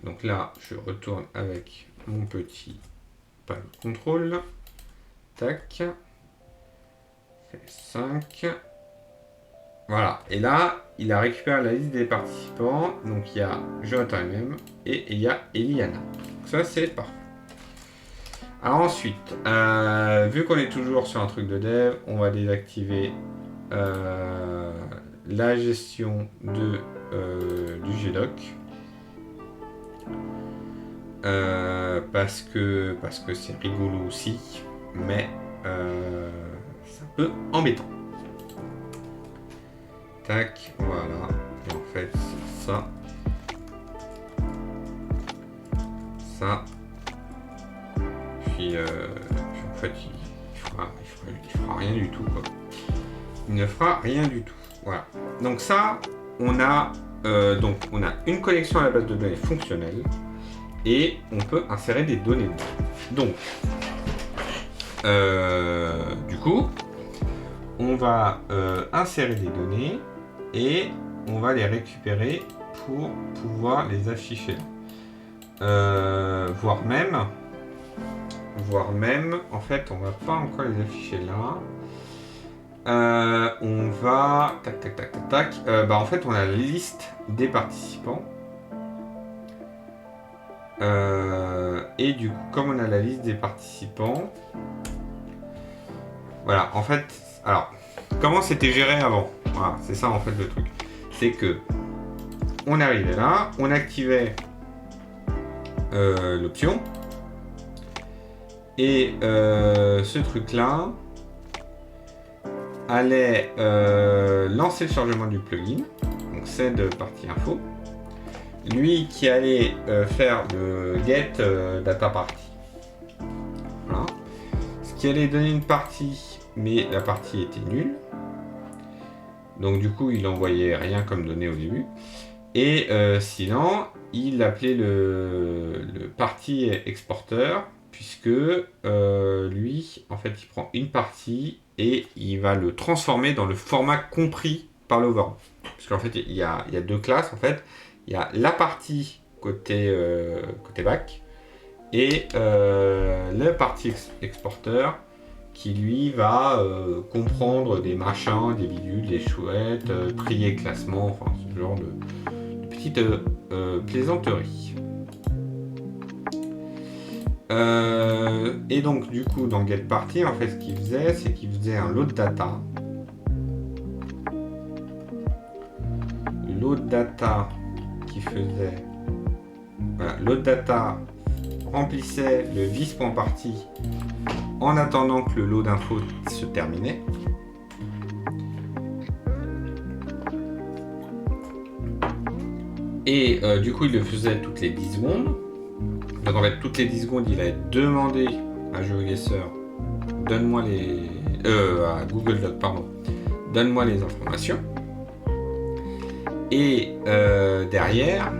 donc là, je retourne avec mon petit panneau de contrôle. Tac. 5. Voilà. Et là, il a récupéré la liste des participants. Donc, il y a Jonathan MM et il y a Eliana. Donc, ça, c'est parfait. Alors ensuite, vu qu'on est toujours sur un truc de dev, on va désactiver la gestion du GDoc. Parce que c'est rigolo aussi, mais c'est un peu embêtant. Tac, voilà. Et en fait, c'est ça. Ça. Puis en fait, il fera rien du tout, quoi. Il ne fera rien du tout. Voilà. Donc ça, on a une connexion à la base de données fonctionnelle et on peut insérer des données dedans. Donc, du coup, on va insérer des données et on va les récupérer pour pouvoir les afficher. Voire même, en fait, on va pas encore les afficher là. On va... Tac. En fait, on a la liste des participants. Et du coup, comme on a la liste des participants... Voilà, en fait... Alors, comment c'était géré avant? Voilà, c'est ça en fait le truc. C'est que... On arrivait là, on activait l'option. Et ce truc-là... allait lancer le chargement du plugin, donc c'est de partie info. Lui qui allait faire le get data party. Voilà. Ce qui allait donner une partie, mais la partie était nulle. Donc du coup, il n'envoyait rien comme données au début. Et sinon, il appelait le party exporteur, puisque lui, en fait, il prend une partie et il va le transformer dans le format compris par l'overlay. Parce qu'en fait, il y a deux classes. En fait, il y a la partie côté back et le party exporteur qui lui va comprendre des machins, des bidules, des chouettes, trier classement, enfin ce genre de petites plaisanteries. Et donc du coup dans getParty en fait ce qu'il faisait c'est qu'il faisait un load data qui faisait voilà, load data remplissait le vis.party en attendant que le load info se terminait et du coup il le faisait toutes les 10 secondes. Donc en fait, toutes les 10 secondes, il a demandé à GeoGuessr, donne-moi les... à Google Doc, pardon, donne-moi les informations. Et derrière,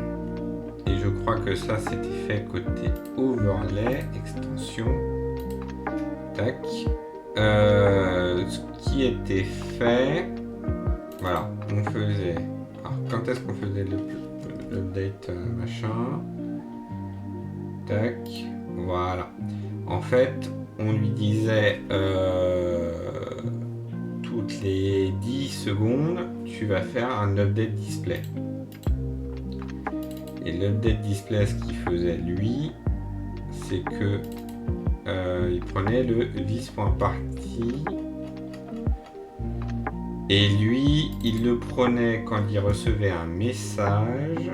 et je crois que ça c'était fait côté overlay, extension, tac, ce qui était fait, voilà, on faisait... Alors, quand est-ce qu'on faisait l'update machin? Tac, voilà. En fait, on lui disait toutes les 10 secondes, tu vas faire un update display. Et l'update display, ce qu'il faisait lui, c'est que il prenait le vis.party et lui, il le prenait quand il recevait un message.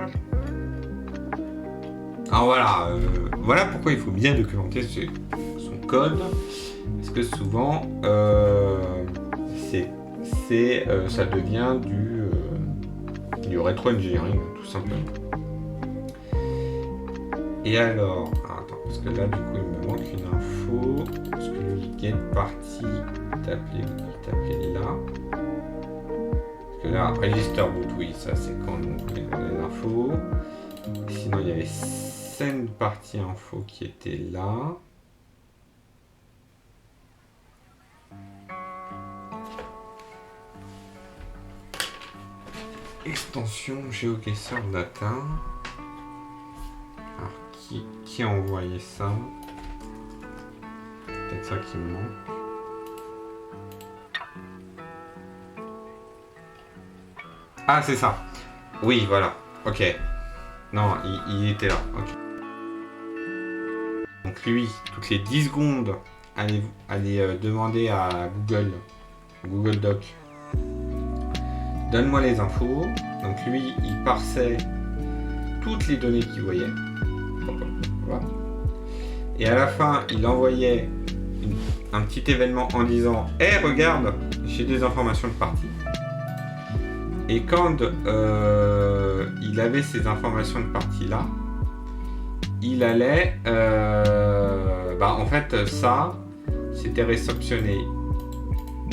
Alors voilà pourquoi il faut bien documenter son code, parce que souvent ça devient du rétro-engineering tout simplement. Et alors, attends, parce que là du coup il me manque une info, parce que lui getParty t'appelait là. Parce que là, register boot, oui, ça c'est quand on voulait les infos. Sinon il y avait send partie info qui était là. Extension GeoGuessr data. Alors qui a envoyé ça? Peut-être ça qui me manque. Ah c'est ça. Oui voilà. Ok. Non, il était là. Ok. Donc lui, toutes les 10 secondes, allez demander à Google Doc, donne-moi les infos. Donc lui, il parsait toutes les données qu'il voyait. Voilà. Et à la fin, il envoyait un petit événement en disant « Hey, regarde, j'ai des informations de partie ». Et quand il avait ces informations de partie là, il allait, en fait ça, c'était réceptionné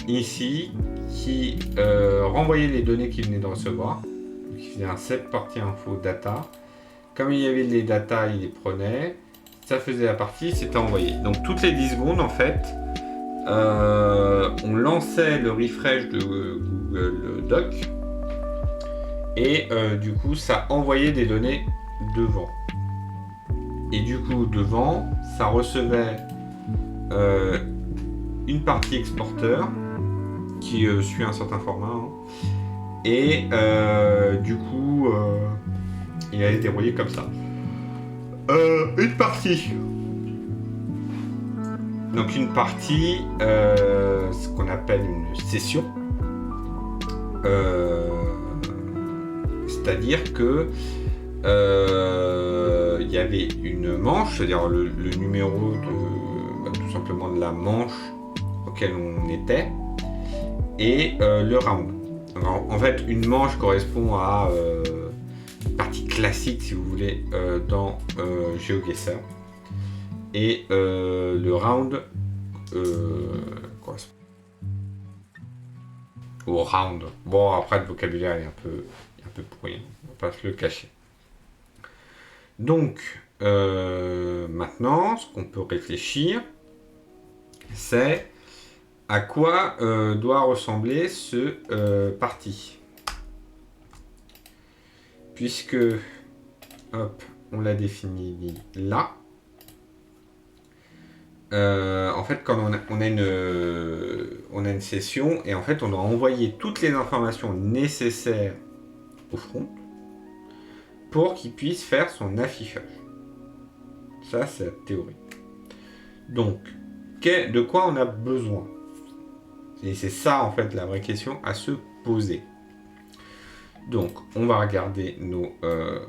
ici, qui renvoyait les données qu'il venait de recevoir. Donc, il faisait un set partie info data. Comme il y avait les data, il les prenait, ça faisait la partie, c'était envoyé. Donc toutes les 10 secondes en fait, on lançait le refresh de Google Doc. et du coup ça envoyait des données devant. Et du coup devant ça recevait une partie exporteur qui suit un certain format, hein, et du coup il allait dérouiller comme ça. Une partie. Donc une partie, ce qu'on appelle une session. C'est-à-dire que il y avait une manche, c'est-à-dire le numéro de tout simplement de la manche auquel on était, et le round. Alors, en fait, une manche correspond à une partie classique, si vous voulez, dans GeoGuessr. Et le round correspond au round. Bon, après, le vocabulaire est un peu pourri, on va pas se le cacher. Donc, maintenant, ce qu'on peut réfléchir, c'est à quoi doit ressembler ce parti. Puisque, hop, on l'a défini là. En fait, quand on a une session, et en fait, on doit envoyer toutes les informations nécessaires au front pour qu'il puisse faire son affichage. Ça, c'est la théorie. Donc, de quoi on a besoin? Et c'est ça, en fait, la vraie question à se poser. Donc, on va regarder nos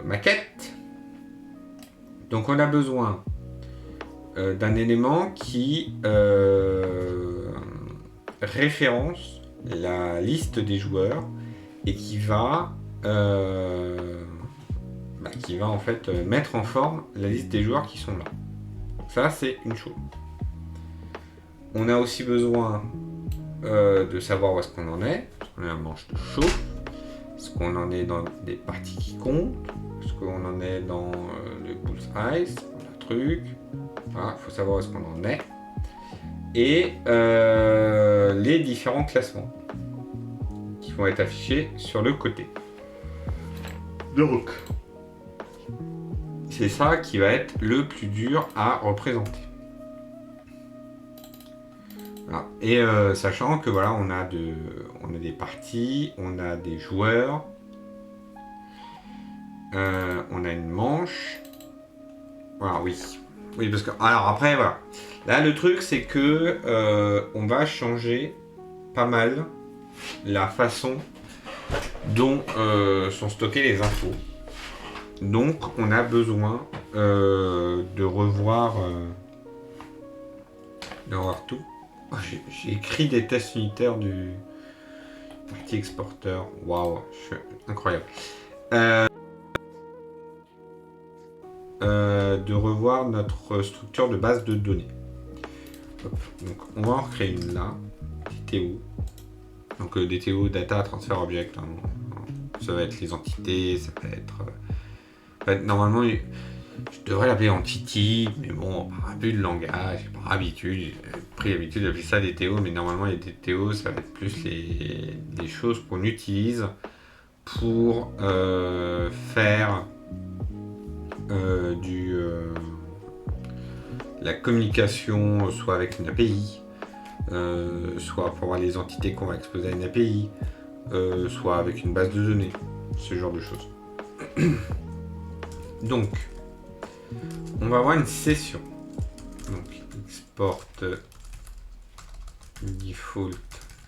maquettes. Donc, on a besoin d'un élément qui référence la liste des joueurs et qui va en fait mettre en forme la liste des joueurs qui sont là. Ça, c'est une chose. On a aussi besoin de savoir où est-ce qu'on en est. Est-ce qu'on est en manche de chauffe? Est-ce qu'on en est dans des parties qui comptent? Est-ce qu'on en est dans le bullseye? Le truc. Voilà, il faut savoir où est-ce qu'on en est. Et les différents classements qui vont être affichés sur le côté. Donc, c'est ça qui va être le plus dur à représenter. Voilà. Et sachant que voilà, on a des parties, on a des joueurs, on a une manche. Voilà, oui. Oui, parce que alors après voilà. Là le truc c'est que on va changer pas mal la façon dont sont stockées les infos. Donc on a besoin de revoir tout. Oh, j'ai écrit des tests unitaires du parti exporteur. Waouh, incroyable. De revoir notre structure de base de données. Hop. Donc on va en recréer une là, DTO. Donc DTO, Data Transfer Object. Hein. Ça va être les entités, ça peut être... normalement, je devrais l'appeler Entity, mais bon, par abus de langage, par habitude, j'ai pris l'habitude d'appeler ça DTO, mais normalement les DTO, ça va être plus les choses qu'on utilise pour faire la communication, soit avec une API, soit pour voir les entités qu'on va exposer à une API, soit avec une base de données, ce genre de choses. Donc, on va avoir une session. Donc, export default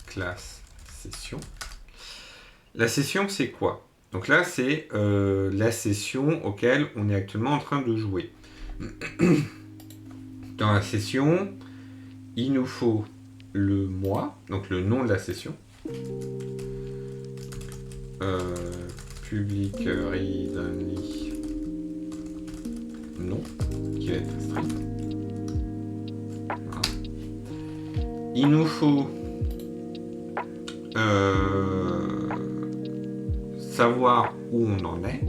class session. La session, c'est quoi? Donc là, c'est la session auquel on est actuellement en train de jouer. Dans la session, il nous faut le mois, donc le nom de la session. Public read only nom, qui va être strict. Voilà. Il nous faut savoir où on en est.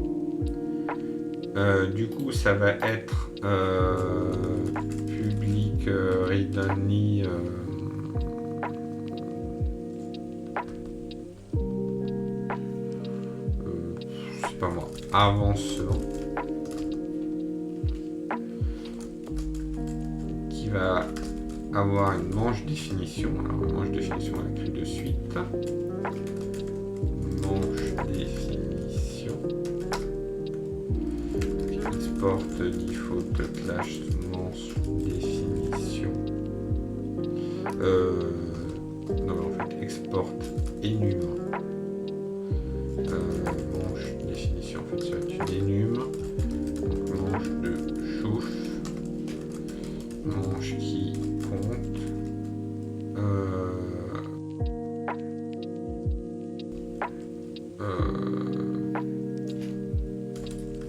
Du coup, ça va être public read only pas moi, avancement, qui va avoir une manche définition. Alors, une manche définition, on l'écrit de suite. Manche définition. Export default class manche définition. Non, en fait, export énumère. Manche définition, en fait, ça va être une énumère. Donc, manche de chouf. Manche qui compte.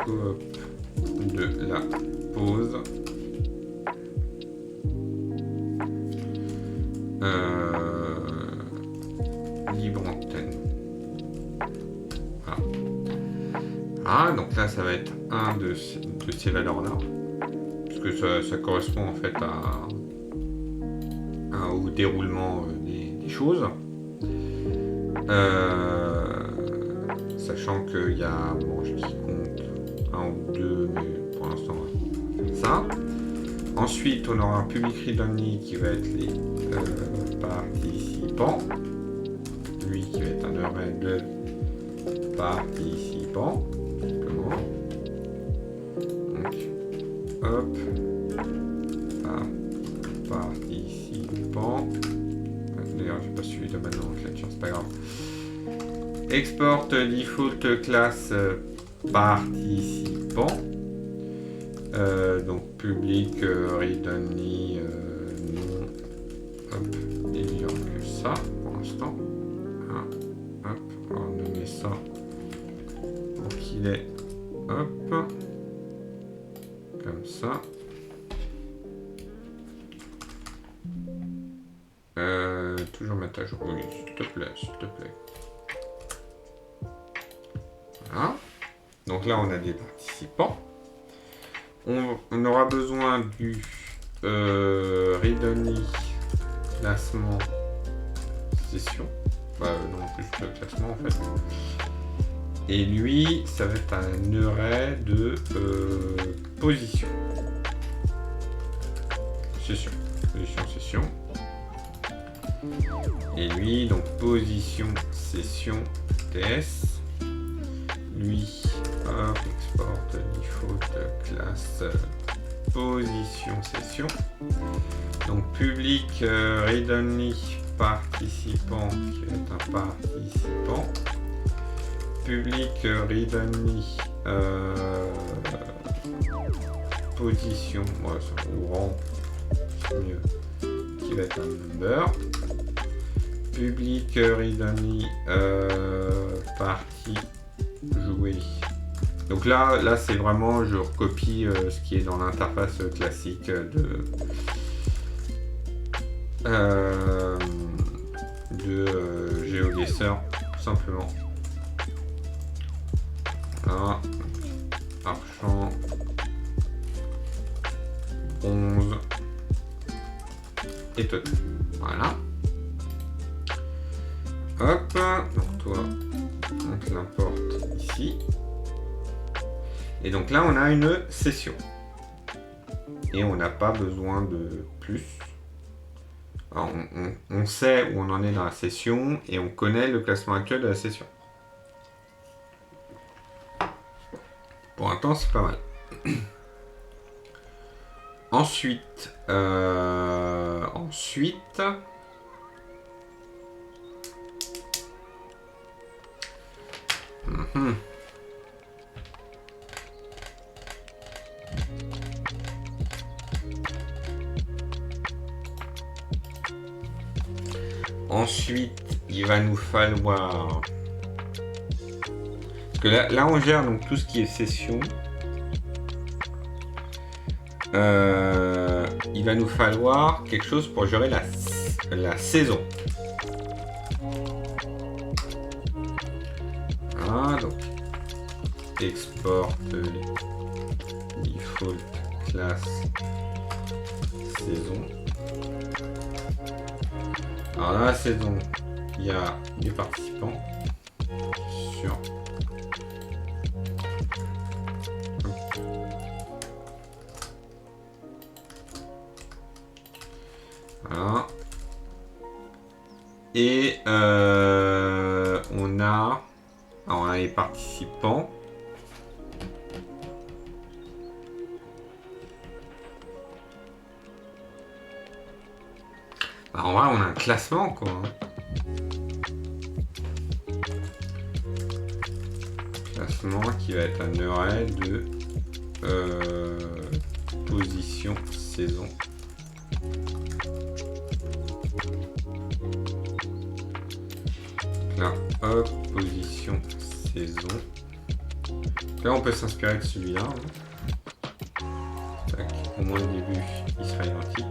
Coop de la pause. Libre antenne. Voilà. Ah, donc là, ça va être un de ces valeurs-là. Parce que ça correspond en fait au déroulement des choses. Sachant qu'il y a manche qui compte 1 ou 2, mais pour l'instant, on va faire ça. Ensuite, on aura un public read only qui va être les participants. Lui qui va être un array de participants. Comment? Donc, hop. Participants. D'ailleurs, j'ai pas suivi de maintenant, je l'ai, c'est pas grave. Export default class participant. Donc public read only non. Hop, ayant que ça pour l'instant. Hop, on va nommer ça pour qu'il est hop comme ça. Toujours mettre à jour, oui, s'il te plaît, s'il te plaît. Voilà. Donc là, on a des participants. On aura besoin du read only classement session. Non, plus le classement en fait. Et lui, ça va être un array de position. Session. Session. Et lui, donc position session TS. Lui, hop, export default class position session. Donc public read only participant qui va être un participant. Public read only position, ou rang, c'est mieux, qui va être un number. Public read only partie jouer. Donc là c'est vraiment, je recopie ce qui est dans l'interface classique de GeoGuessr, tout simplement. Voilà. Argent, bronze et total. Voilà. Hop, donc toi, on te l'importe ici. Et donc là, on a une session. Et on n'a pas besoin de plus. Alors, on sait où on en est dans la session et on connaît le classement actuel de la session. Pour un temps, c'est pas mal. Ensuite, ensuite, il va nous falloir... Parce que là on gère donc tout ce qui est session. Il va nous falloir quelque chose pour gérer la saison. Voilà, donc export default class saison. Alors dans la saison, il y a des participants sur les participants. Bah, en vrai, on a un classement, quoi. Classement qui va être un arrêt de position saison. Là, hop, position saison. Là, on peut s'inspirer de celui-là. Hein. Tac, au moins le début, il sera identique.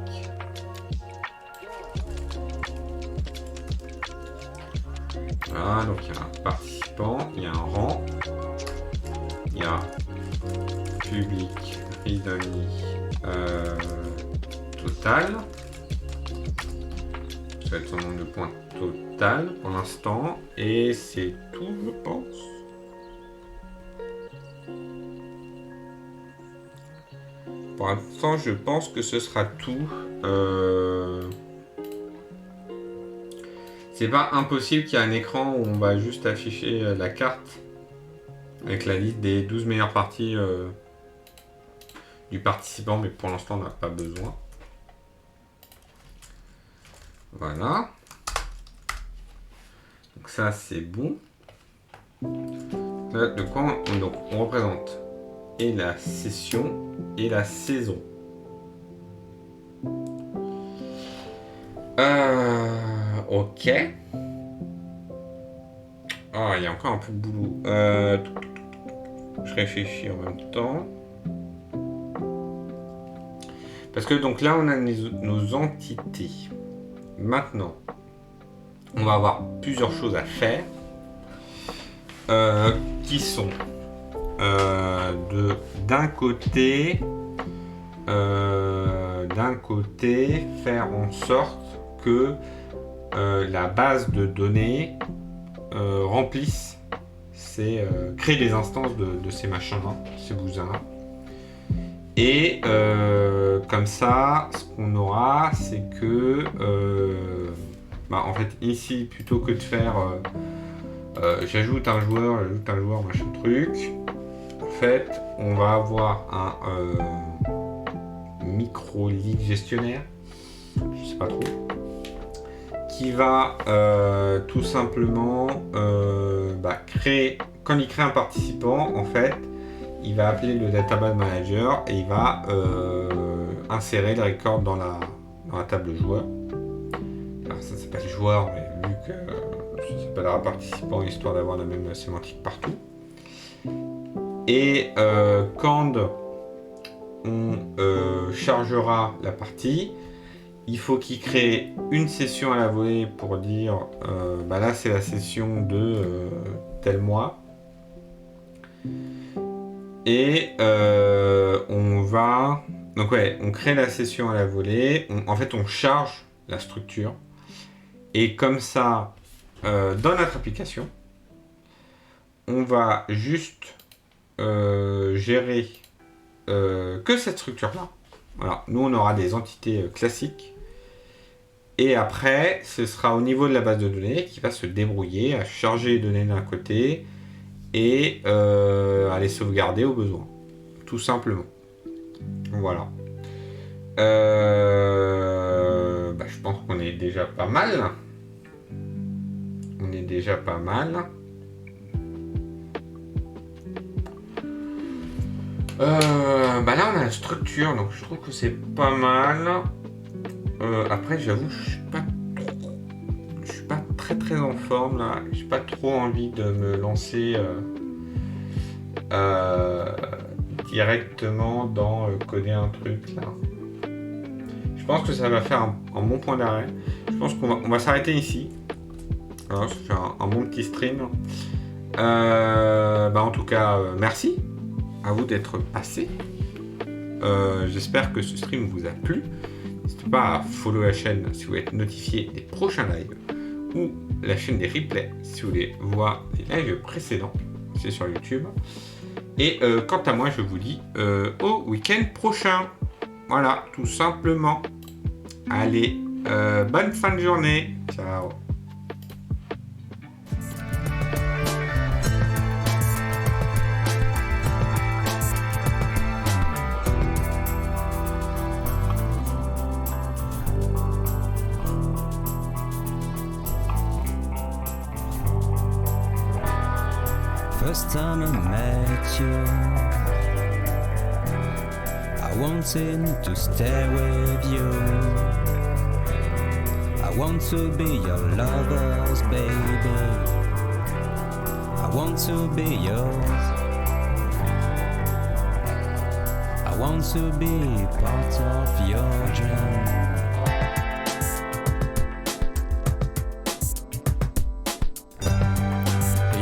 Voilà, donc il y a un participant, il y a un rang, il y a public, prise d'amis, total. Ça va être son nombre de points total pour l'instant. Et c'est tout, je pense. Pour l'instant, je pense que ce sera tout. C'est pas impossible qu'il y ait un écran où on va juste afficher la carte avec la liste des 12 meilleures parties du participant, mais pour l'instant, on n'a pas besoin. Voilà. Donc ça, c'est bon. Là, de quoi on représente et la session et la saison. Ok. Ah, il y a encore un peu de boulot. Je réfléchis en même temps. Parce que donc là, on a nos entités. Maintenant, on va avoir plusieurs choses à faire. Qui sont d'un côté, faire en sorte que la base de données remplisse créer des instances de ces machins-là, ces bousins-là. Et comme ça, ce qu'on aura, c'est que en fait ici, plutôt que de faire j'ajoute un joueur, machin truc, en fait, on va avoir un micro-lead gestionnaire, je sais pas trop, qui va tout simplement créer, quand il crée un participant, en fait, il va appeler le database manager et il va insérer les records dans la table joueur. Alors ça s'appelle joueur, mais vu que ça s'appellera participant histoire d'avoir la même sémantique partout. Et quand on chargera la partie, il faut qu'il crée une session à la volée pour dire là c'est la session de tel mois. Et on crée la session à la volée, on charge la structure. Et comme ça, dans notre application, on va juste gérer que cette structure-là. Voilà. Nous, on aura des entités classiques. Et après, ce sera au niveau de la base de données qui va se débrouiller à charger les données d'un côté et à les sauvegarder au besoin. Tout simplement. Voilà. Je pense qu'on est déjà pas mal. Là on a la structure, donc je trouve que c'est pas mal. Après j'avoue je suis pas très en forme là. J'ai pas trop envie de me lancer directement dans coder un truc là. Je pense que ça va faire un bon point d'arrêt. Je pense qu'on va s'arrêter ici. Alors, je fais un bon petit stream. En tout cas, merci à vous d'être passé. J'espère que ce stream vous a plu. N'hésitez pas à follow la chaîne si vous voulez être notifié des prochains lives ou la chaîne des replays si vous voulez voir les lives précédents. C'est sur YouTube. Et quant à moi, je vous dis au week-end prochain. Voilà, tout simplement. Allez, bonne fin de journée. Ciao. time I met you, I wanted to stay with you. I want to be your lovers, baby. I want to be yours. I want to be part of your dream.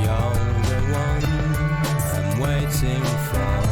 You're the one I'm waiting for.